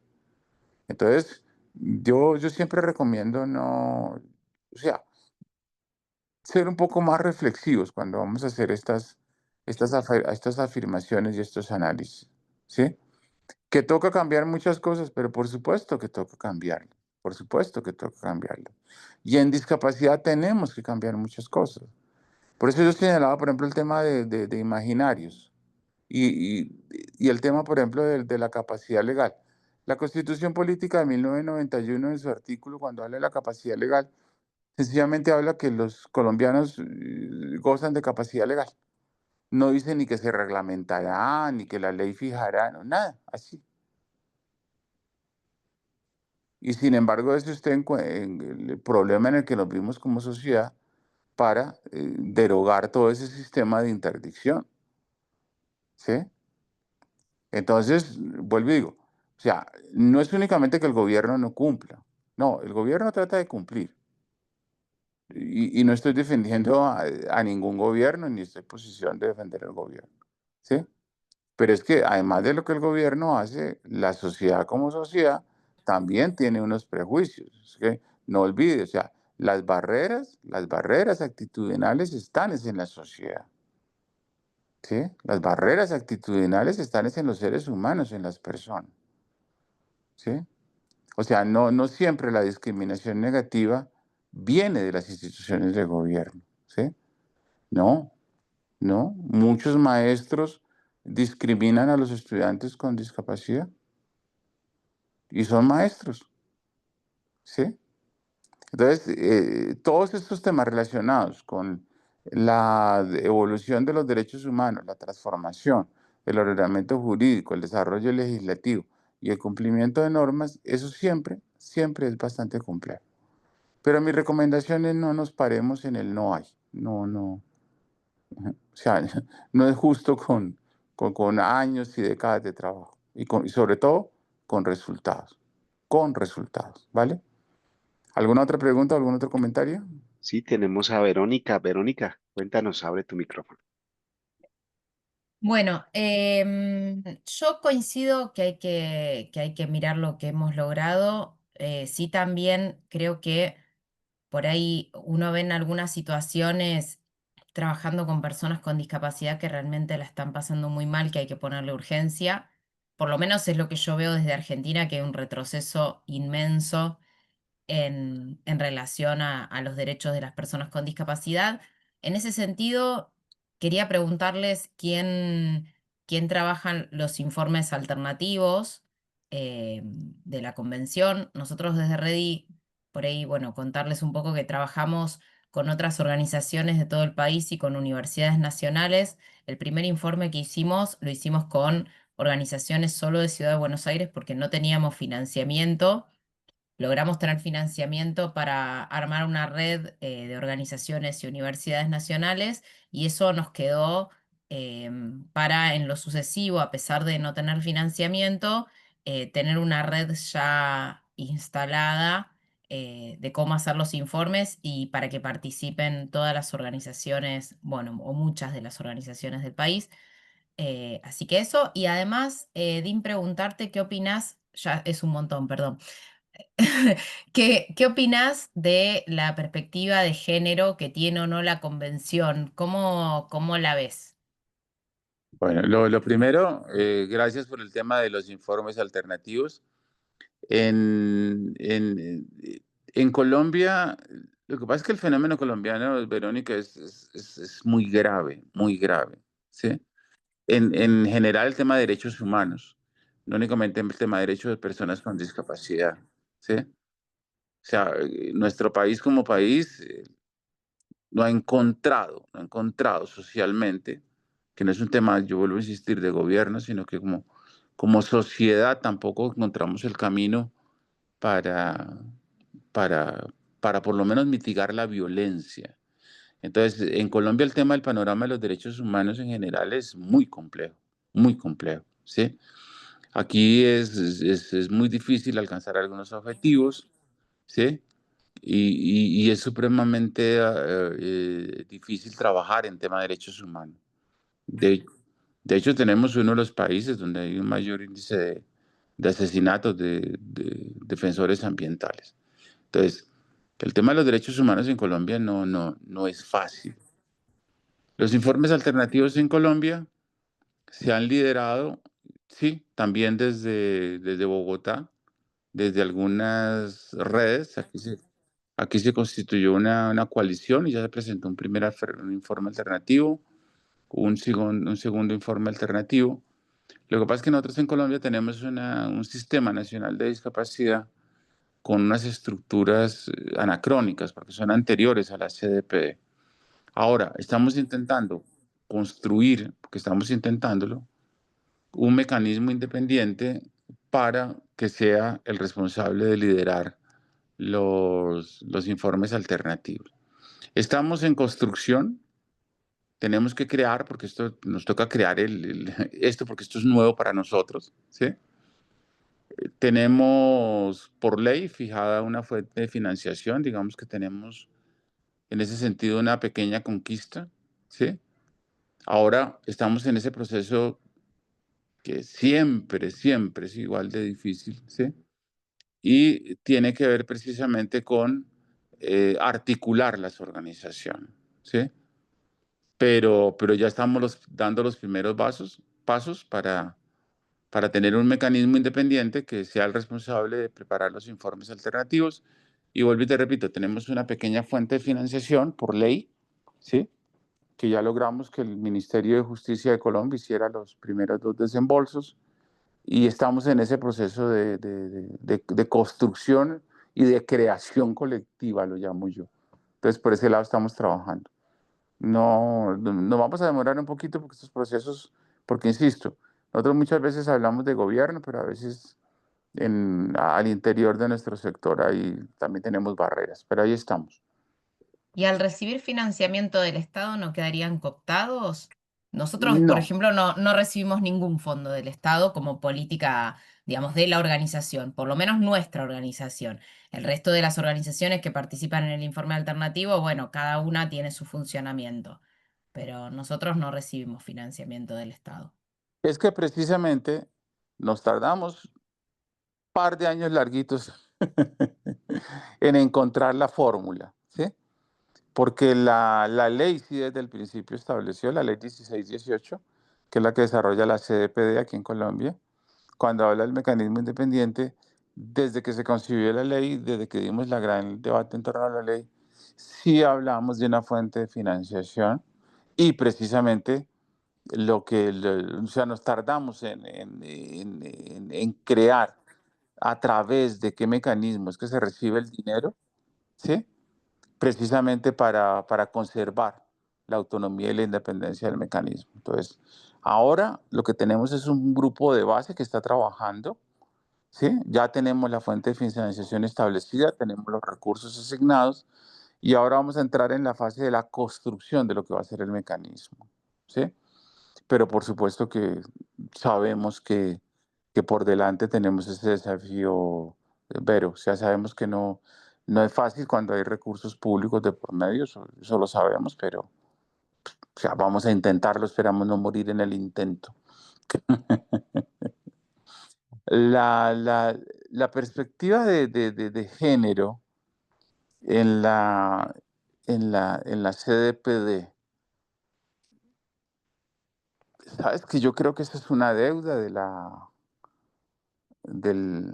Entonces, yo siempre recomiendo no, o sea, ser un poco más reflexivos cuando vamos a hacer estas afirmaciones y estos análisis, ¿sí? Que toca cambiar muchas cosas, pero por supuesto que toca cambiarlo, por supuesto que toca cambiarlo. Y en discapacidad tenemos que cambiar muchas cosas. Por eso yo señalaba, por ejemplo, el tema de imaginarios y el tema, por ejemplo, de la capacidad legal. La Constitución Política de 1991, en su artículo, cuando habla de la capacidad legal, sencillamente habla que los colombianos gozan de capacidad legal. No dice ni que se reglamentará, ni que la ley fijará, no, nada, así. Y sin embargo, ese es el problema en el que nos vimos como sociedad para derogar todo ese sistema de interdicción, ¿sí? Entonces, vuelvo y digo, o sea, no es únicamente que el gobierno no cumpla, no, el gobierno trata de cumplir. Y no estoy defendiendo a ningún gobierno, ni estoy en posición de defender al gobierno, ¿sí? Pero es que además de lo que el gobierno hace, la sociedad como sociedad también tiene unos prejuicios. Es que no olvides, o sea, las barreras actitudinales están es en la sociedad, ¿sí? Las barreras actitudinales están es en los seres humanos, en las personas, ¿sí? O sea, no siempre la discriminación negativa viene de las instituciones de gobierno, ¿sí? No, no. Muchos maestros discriminan a los estudiantes con discapacidad y son maestros, ¿sí? Entonces, todos estos temas relacionados con la evolución de los derechos humanos, la transformación, el ordenamiento jurídico, el desarrollo legislativo y el cumplimiento de normas, eso siempre, siempre es bastante complejo. Pero mi recomendación es no nos paremos en el no hay. No, no. O sea, no es justo con años y décadas de trabajo. Y sobre todo con resultados. Con resultados, ¿vale? ¿Alguna otra pregunta, algún otro comentario? Sí, tenemos a Verónica. Verónica, cuéntanos, abre tu micrófono. Bueno, yo coincido que hay que mirar lo que hemos logrado. Sí, también creo que por ahí uno ve en algunas situaciones trabajando con personas con discapacidad que realmente la están pasando muy mal, que hay que ponerle urgencia. Por lo menos es lo que yo veo desde Argentina, que hay un retroceso inmenso en relación a los derechos de las personas con discapacidad. En ese sentido, quería preguntarles quién trabajan los informes alternativos de la convención. Nosotros desde Redi, por ahí, bueno, contarles un poco que trabajamos con otras organizaciones de todo el país y con universidades nacionales. El primer informe que hicimos lo hicimos con organizaciones solo de Ciudad de Buenos Aires porque no teníamos financiamiento. Logramos tener financiamiento para armar una red de organizaciones y universidades nacionales y eso nos quedó para en lo sucesivo, a pesar de no tener financiamiento, tener una red ya instalada de cómo hacer los informes y para que participen todas las organizaciones, bueno, o muchas de las organizaciones del país. Así que eso, y además, Dean, preguntarte qué opinás, ya es un montón, perdón. ¿Qué opinás de la perspectiva de género que tiene o no la convención? ¿Cómo la ves? Bueno, lo primero, gracias por el tema de los informes alternativos. En Colombia, lo que pasa es que el fenómeno colombiano, Verónica, es muy grave, ¿sí? En general, el tema de derechos humanos, no únicamente el tema de derechos de personas con discapacidad, ¿sí? O sea, nuestro país como país no ha encontrado socialmente, que no es un tema, yo vuelvo a insistir, de gobierno, sino que como sociedad tampoco encontramos el camino para, para por lo menos mitigar la violencia. Entonces, en Colombia el tema del panorama de los derechos humanos en general es muy complejo, ¿sí? Aquí es muy difícil alcanzar algunos objetivos, ¿sí? Y es supremamente difícil trabajar en tema de derechos humanos. De, de hecho, tenemos uno de los países donde hay un mayor índice de asesinatos de defensores ambientales. Entonces, el tema de los derechos humanos en Colombia no es fácil. Los informes alternativos en Colombia se han liderado, sí, también desde Bogotá, desde algunas redes. Aquí se constituyó una coalición y ya se presentó un informe alternativo, un segundo informe alternativo. Lo que pasa es que nosotros en Colombia tenemos un sistema nacional de discapacidad con unas estructuras anacrónicas, porque son anteriores a la CDPD. Ahora, estamos intentando construir, porque estamos intentándolo, un mecanismo independiente para que sea el responsable de liderar los informes alternativos. Estamos en construcción, tenemos que crear, porque esto nos toca crear esto, porque esto es nuevo para nosotros, ¿sí? Tenemos por ley fijada una fuente de financiación, digamos que tenemos en ese sentido una pequeña conquista, ¿sí? Ahora estamos en ese proceso que siempre, siempre es igual de difícil, ¿sí? Y tiene que ver precisamente con articular las organizaciones, ¿sí? Pero ya estamos dando los primeros pasos para tener un mecanismo independiente que sea el responsable de preparar los informes alternativos. Y vuelvo y te repito, tenemos una pequeña fuente de financiación por ley, ¿sí? Que ya logramos que el Ministerio de Justicia de Colombia hiciera los primeros 2 desembolsos y estamos en ese proceso de construcción y de creación colectiva, lo llamo yo. Entonces, por ese lado estamos trabajando. No vamos a demorar un poquito porque estos procesos, porque insisto, nosotros muchas veces hablamos de gobierno, pero a veces al interior de nuestro sector ahí también tenemos barreras, pero ahí estamos. ¿Y al recibir financiamiento del Estado no quedarían cooptados? Nosotros, por No, ejemplo, no recibimos ningún fondo del Estado como política, digamos, de la organización, por lo menos nuestra organización. El resto de las organizaciones que participan en el informe alternativo, bueno, cada una tiene su funcionamiento, pero nosotros no recibimos financiamiento del Estado. es que precisamente nos tardamos par de años larguitos en encontrar la fórmula, ¿sí? Porque la ley sí desde el principio estableció, la ley 1618, que es la que desarrolla la CDPD aquí en Colombia, cuando habla del mecanismo independiente, desde que se concibió la ley, desde que dimos la gran debate en torno a la ley, sí hablamos de una fuente de financiación y precisamente o sea, nos tardamos en crear a través de qué mecanismos que se recibe el dinero, ¿sí? Precisamente para conservar la autonomía y la independencia del mecanismo. Entonces, ahora lo que tenemos es un grupo de base que está trabajando, ¿sí? Ya tenemos la fuente de financiación establecida, tenemos los recursos asignados y ahora vamos a entrar en la fase de la construcción de lo que va a ser el mecanismo, ¿sí? Pero por supuesto que sabemos que por delante tenemos ese desafío, Vero. O sea, sabemos que no es fácil cuando hay recursos públicos de por medio, eso lo sabemos, pero o sea, vamos a intentarlo, esperamos no morir en el intento. La, la, la perspectiva de género en la CDPD, sabes que yo creo que esa es una deuda del,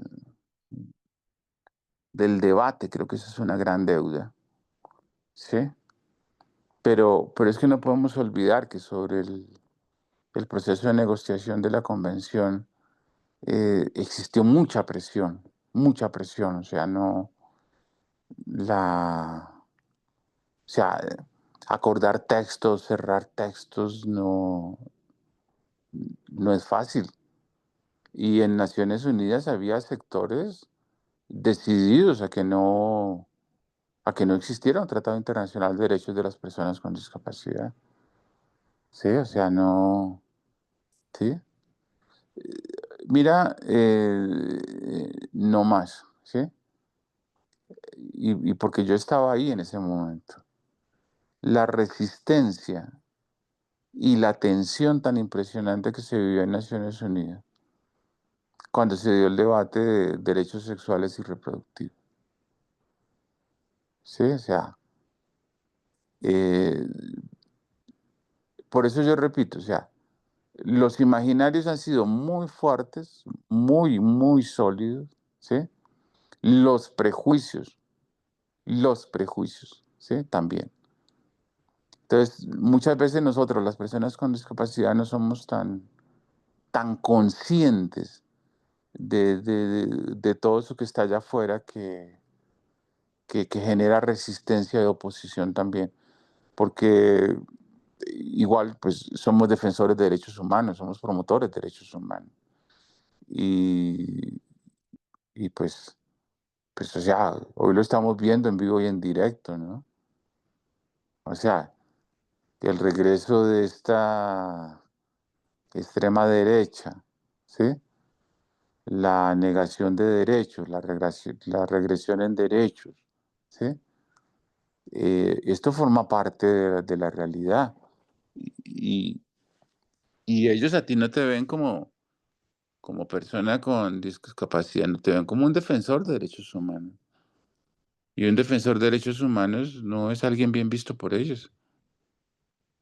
del debate, creo que esa es una gran deuda, ¿sí? Pero es que no podemos olvidar que sobre el proceso de negociación de la convención existió mucha presión, o sea, no, o sea, acordar textos, cerrar textos, no es fácil. Y en Naciones Unidas había sectores decididos a que no existiera un tratado internacional de derechos de las personas con discapacidad. Sí, o sea, no, sí. Mira, no más, ¿sí? Y porque yo estaba ahí en ese momento. La resistencia y la tensión tan impresionante que se vivió en Naciones Unidas cuando se dio el debate de derechos sexuales y reproductivos. Sí, o sea, eh, por eso yo repito, o sea, los imaginarios han sido muy fuertes, muy sólidos, ¿sí? Los prejuicios, ¿sí? También. Entonces, muchas veces nosotros, las personas con discapacidad, no somos tan conscientes de todo eso que está allá afuera que genera resistencia y oposición también. Porque igual, pues, somos defensores de derechos humanos, somos promotores de derechos humanos. Y, y pues, o sea, hoy lo estamos viendo en vivo y en directo, ¿no? O sea, el regreso de esta extrema derecha, ¿sí? La negación de derechos, la regresión en derechos, ¿sí? Esto forma parte de la realidad. Y, y ellos a ti no te ven como persona con discapacidad, no te ven como un defensor de derechos humanos. Y un defensor de derechos humanos no es alguien bien visto por ellos,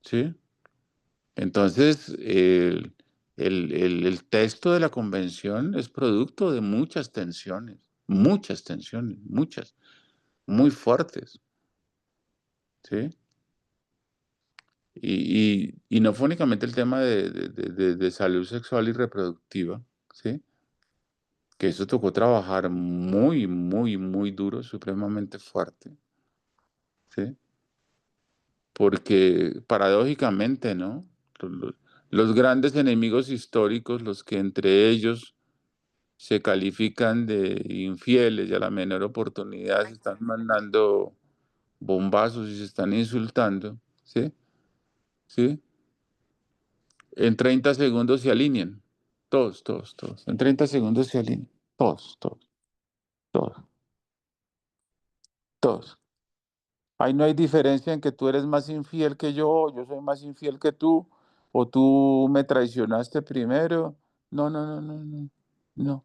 ¿sí? Entonces, el texto de la convención es producto de muchas tensiones, muchas, muy fuertes, ¿sí? Y no fue únicamente el tema de salud sexual y reproductiva, ¿sí? Que eso tocó trabajar muy duro, supremamente fuerte, ¿sí? Porque paradójicamente, ¿no? Los, los grandes enemigos históricos, los que entre ellos se califican de infieles y a la menor oportunidad se están mandando bombazos y se están insultando, ¿sí? ¿Sí? En 30 segundos se alinean. Todos. En 30 segundos se alinean. Todos, todos. Ahí no hay diferencia en que tú eres más infiel que yo soy más infiel que tú, o tú me traicionaste primero. No. No.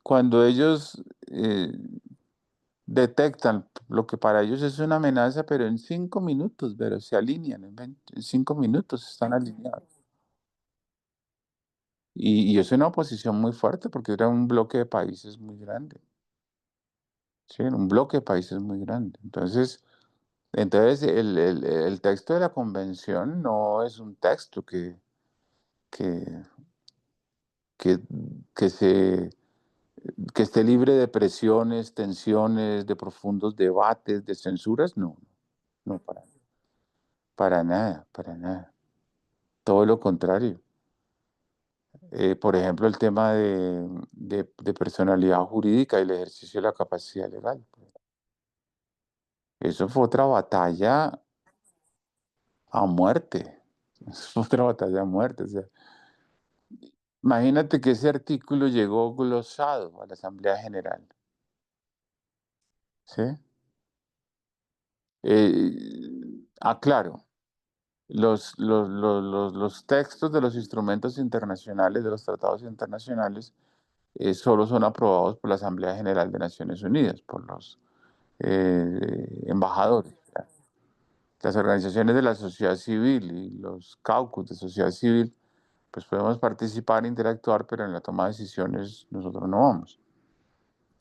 Cuando ellos detectan lo que para ellos es una amenaza, pero en 5 minutos, pero se alinean, en 5 minutos están alineados. Y es una oposición muy fuerte porque era un bloque de países muy grande. Sí, era un bloque de países muy grande. Entonces el texto de la convención no es un texto que, que, que, se, que esté libre de presiones, tensiones, de profundos debates, de censuras, no, para nada. Todo lo contrario. Por ejemplo, el tema de personalidad jurídica y el ejercicio de la capacidad legal. Eso fue otra batalla a muerte. Eso fue otra batalla a muerte. O sea, imagínate que ese artículo llegó glosado a la Asamblea General. ¿Sí? Aclaro, los textos de los instrumentos internacionales, de los tratados internacionales, solo son aprobados por la Asamblea General de Naciones Unidas, por los embajadores. Las organizaciones de la sociedad civil y los caucus de sociedad civil, pues podemos participar, interactuar, pero en la toma de decisiones nosotros no vamos.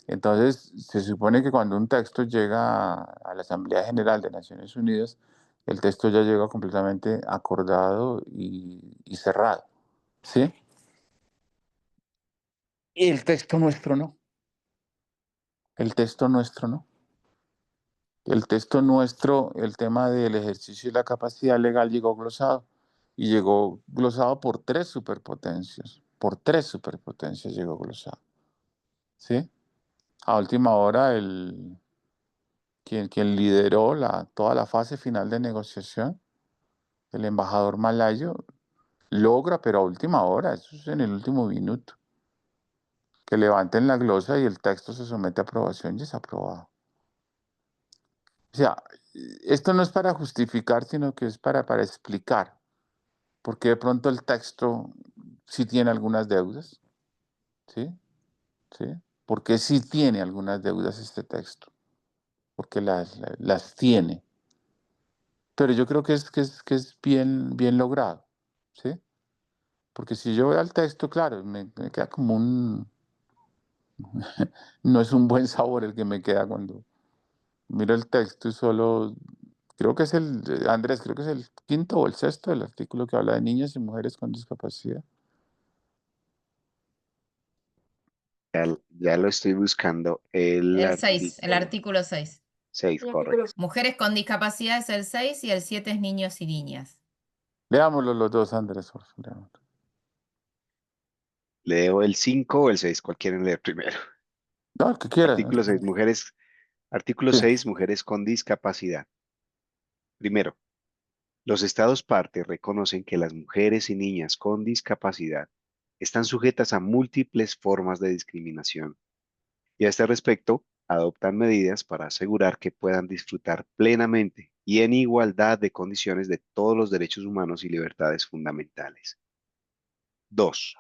Entonces, se supone que cuando un texto llega a la Asamblea General de Naciones Unidas, el texto ya llega completamente acordado y cerrado, ¿sí? Y el texto nuestro no. El texto nuestro no. El texto nuestro, el tema del ejercicio y la capacidad legal llegó glosado. Y llegó glosado por 3 superpotencias. Por 3 superpotencias llegó glosado. ¿Sí? A última hora, quien lideró toda la fase final de negociación, el embajador malayo, logra, pero a última hora, eso es en el último minuto, que levanten la glosa y el texto se somete a aprobación y es aprobado. O sea, esto no es para justificar, sino que es para explicar por qué de pronto el texto sí tiene algunas deudas, ¿sí? ¿Sí? ¿Por qué sí tiene algunas deudas este texto? Porque las tiene. Pero yo creo que es bien logrado, ¿sí? Porque si yo veo el texto, claro, me queda como no es un buen sabor el que me queda cuando miro el texto y solo, creo que es Andrés, creo que es el quinto o el sexto del artículo que habla de niñas y mujeres con discapacidad. Ya lo estoy buscando. El El 6, el artículo artículo 6. 6, correcto. Mujeres con discapacidad es el 6 y el 7 es niños y niñas. Leámoslo los dos, Andrés, por favor, leámoslo. ¿Leo el 5 o el 6? ¿Cuál quieren leer primero? No, el que quieras. Artículo 6, mujeres. Artículo Sí. 6, mujeres con discapacidad. Primero, los estados parte reconocen que las mujeres y niñas con discapacidad están sujetas a múltiples formas de discriminación y a este respecto adoptan medidas para asegurar que puedan disfrutar plenamente y en igualdad de condiciones de todos los derechos humanos y libertades fundamentales. 2.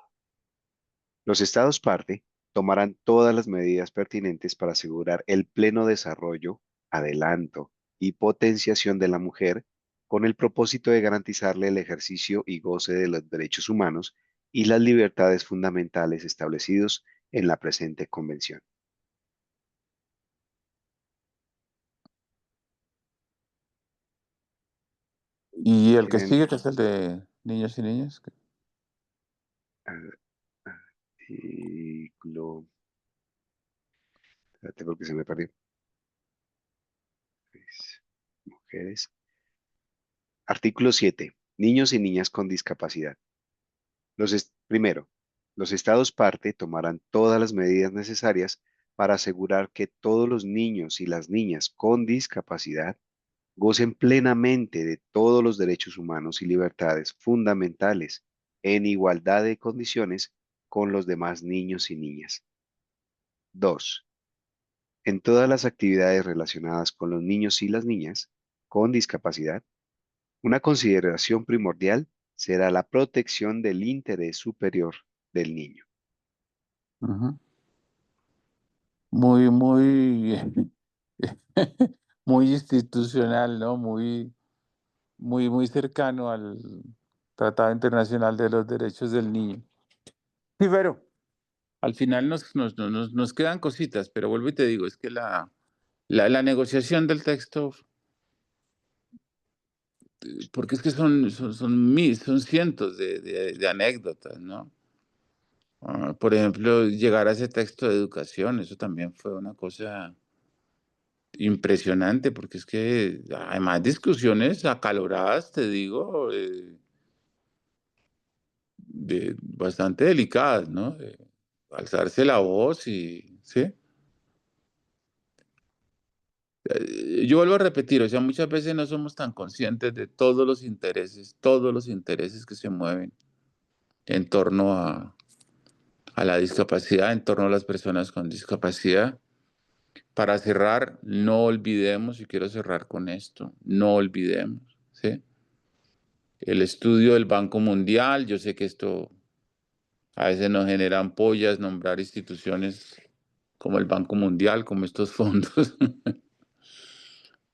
Los estados parte tomarán todas las medidas pertinentes para asegurar el pleno desarrollo, adelanto y potenciación de la mujer con el propósito de garantizarle el ejercicio y goce de los derechos humanos y las libertades fundamentales establecidos en la presente convención. Y el que Tienen sigue, que es el de niños y niñas. artículo, espérate porque se me perdió. Mujeres. Artículo 7. Niños y niñas con discapacidad. Primero, los estados parte tomarán todas las medidas necesarias para asegurar que todos los niños y las niñas con discapacidad gocen plenamente de todos los derechos humanos y libertades fundamentales en igualdad de condiciones con los demás niños y niñas. 2. En todas las actividades relacionadas con los niños y las niñas con discapacidad, una consideración primordial será la protección del interés superior del niño. Ujú. Muy, muy, muy institucional, ¿no? Muy, muy, muy cercano al Tratado Internacional de los Derechos del Niño. Sí, pero al final nos quedan cositas, pero vuelvo y te digo, es que la negociación del texto, porque es que son cientos de anécdotas, ¿no? Por ejemplo, llegar a ese texto de educación, eso también fue una cosa impresionante, porque es que además discusiones acaloradas, te digo, bastante delicadas, ¿no? Alzarse la voz y, ¿sí? Yo vuelvo a repetir, o sea, muchas veces no somos tan conscientes de todos los intereses que se mueven en torno a la discapacidad, en torno a las personas con discapacidad. Para cerrar, no olvidemos, y quiero cerrar con esto, no olvidemos, ¿sí? El estudio del Banco Mundial, yo sé que esto a veces nos genera ampollas nombrar instituciones como el Banco Mundial, como estos fondos,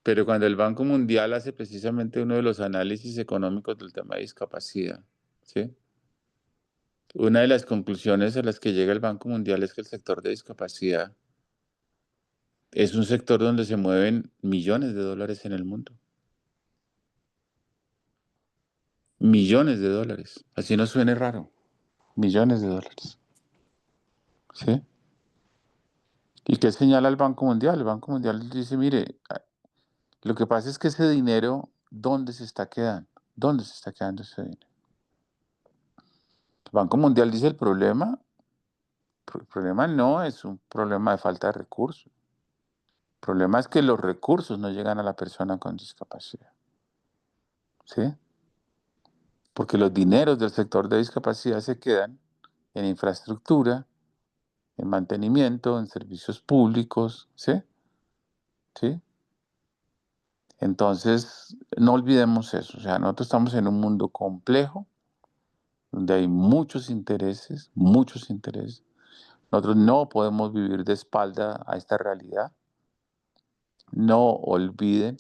pero cuando el Banco Mundial hace precisamente uno de los análisis económicos del tema de discapacidad, ¿sí? Una de las conclusiones a las que llega el Banco Mundial es que el sector de discapacidad es un sector donde se mueven millones de dólares en el mundo. Millones de dólares. Así no suene raro. Millones de dólares. ¿Sí? ¿Y qué señala el Banco Mundial? El Banco Mundial dice, mire, lo que pasa es que ese dinero, ¿dónde se está quedando? ¿Dónde se está quedando ese dinero? El Banco Mundial dice el problema no es un problema de falta de recursos. El problema es que los recursos no llegan a la persona con discapacidad. ¿Sí? Porque los dineros del sector de discapacidad se quedan en infraestructura, en mantenimiento, en servicios públicos, ¿sí? ¿Sí? Entonces, no olvidemos eso. O sea, nosotros estamos en un mundo complejo, donde hay muchos intereses, muchos intereses. Nosotros no podemos vivir de espalda a esta realidad. No olviden,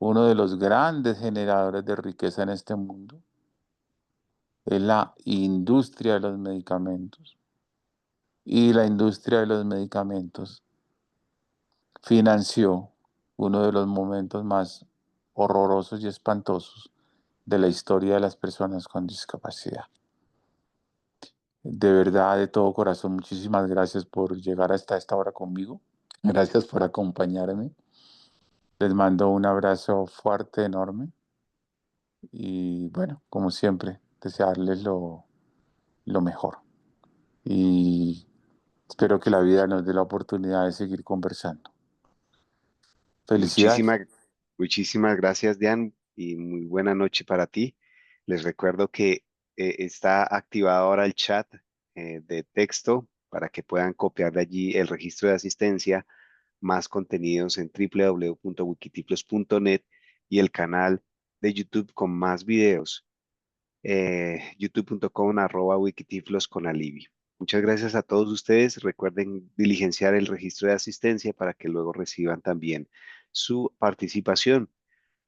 uno de los grandes generadores de riqueza en este mundo es la industria de los medicamentos. Y la industria de los medicamentos financió uno de los momentos más horrorosos y espantosos de la historia de las personas con discapacidad. De verdad, de todo corazón, muchísimas gracias por llegar hasta esta hora conmigo. Gracias por acompañarme. Les mando un abrazo fuerte, enorme. Y bueno, como siempre, desearles lo mejor. Y espero que la vida nos dé la oportunidad de seguir conversando. Felicidades. Muchísimas gracias, Diane, y muy buena noche para ti. Les recuerdo que está activado ahora el chat de texto para que puedan copiar de allí el registro de asistencia, más contenidos en www.wikitiflos.net y el canal de YouTube con más videos, youtube.com/wikitiflos con Alivi. Muchas gracias a todos ustedes. Recuerden diligenciar el registro de asistencia para que luego reciban también su participación.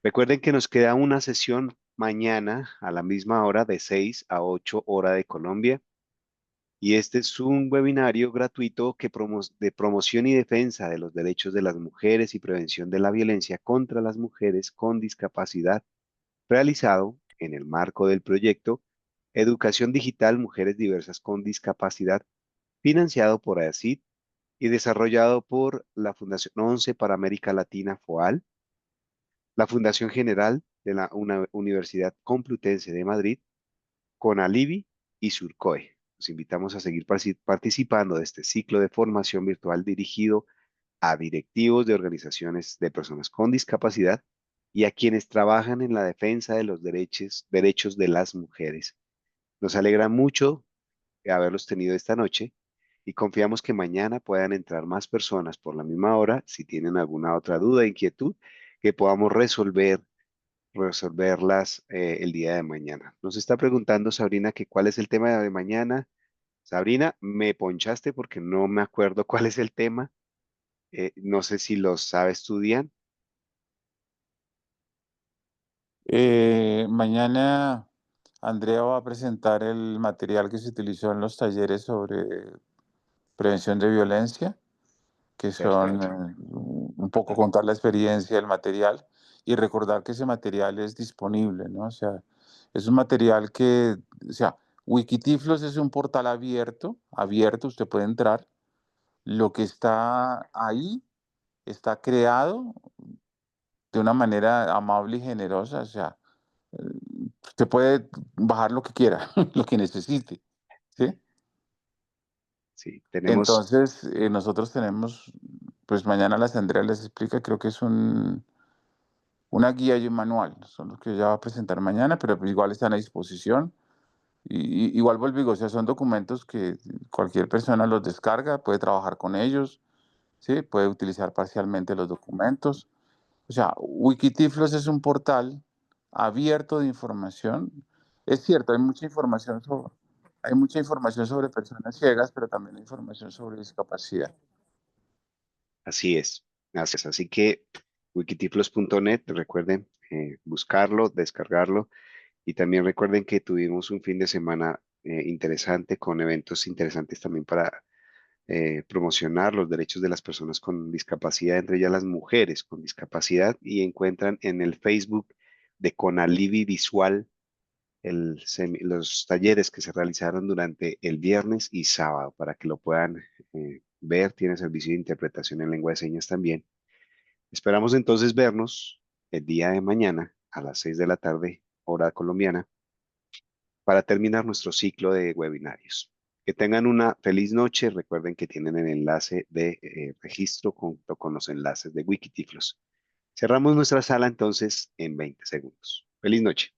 Recuerden que nos queda una sesión mañana a la misma hora de 6 a 8 hora de Colombia. Y este es un webinario gratuito de promoción y defensa de los derechos de las mujeres y prevención de la violencia contra las mujeres con discapacidad, realizado en el marco del proyecto Educación Digital Mujeres Diversas con Discapacidad, financiado por AECID y desarrollado por la Fundación 11 para América Latina, FOAL, la Fundación General de la Universidad Complutense de Madrid, CONALIVI y Surcoe. Los invitamos a seguir participando de este ciclo de formación virtual dirigido a directivos de organizaciones de personas con discapacidad y a quienes trabajan en la defensa de los derechos de las mujeres. Nos alegra mucho haberlos tenido esta noche y confiamos que mañana puedan entrar más personas por la misma hora si tienen alguna otra duda, inquietud, que podamos resolverlas el día de mañana. Nos está preguntando Sabrina que cuál es el tema de mañana. Sabrina, me ponchaste porque no me acuerdo cuál es el tema. No sé si lo sabe estudiar. Mañana Andrea va a presentar el material que se utilizó en los talleres sobre prevención de violencia, que son Perfecto. un poco contar la experiencia del material y recordar que ese material es disponible, ¿no? O sea, es un material que, o sea, Wikitiflos es un portal abierto, usted puede entrar. Lo que está ahí está creado de una manera amable y generosa, o sea, usted puede bajar lo que quiera, lo que necesite, ¿sí? Sí, tenemos, Entonces, nosotros tenemos, pues mañana las Andrea les explica, creo que es una guía y un manual, son los que ella va a presentar mañana, pero pues igual están a disposición. Igual vuelvo, o sea, son documentos que cualquier persona los descarga, puede trabajar con ellos, ¿sí? Puede utilizar parcialmente los documentos. O sea, Wikitiflos es un portal abierto de información. Es cierto, hay mucha información sobre personas ciegas, pero también hay información sobre discapacidad. así es. Gracias. Así que wikitiflos.net, recuerden buscarlo, descargarlo. Y también recuerden que tuvimos un fin de semana interesante con eventos interesantes también para promocionar los derechos de las personas con discapacidad, entre ellas las mujeres con discapacidad, y encuentran en el Facebook de Conalivi Visual los talleres que se realizaron durante el viernes y sábado para que lo puedan ver. Tiene servicio de interpretación en lengua de señas también. Esperamos entonces vernos el día de mañana a las 6 de la tarde, hora colombiana, para terminar nuestro ciclo de webinarios. Que tengan una feliz noche. Recuerden que tienen el enlace de registro junto con los enlaces de Wikitiflos. Cerramos nuestra sala entonces en 20 segundos. Feliz noche.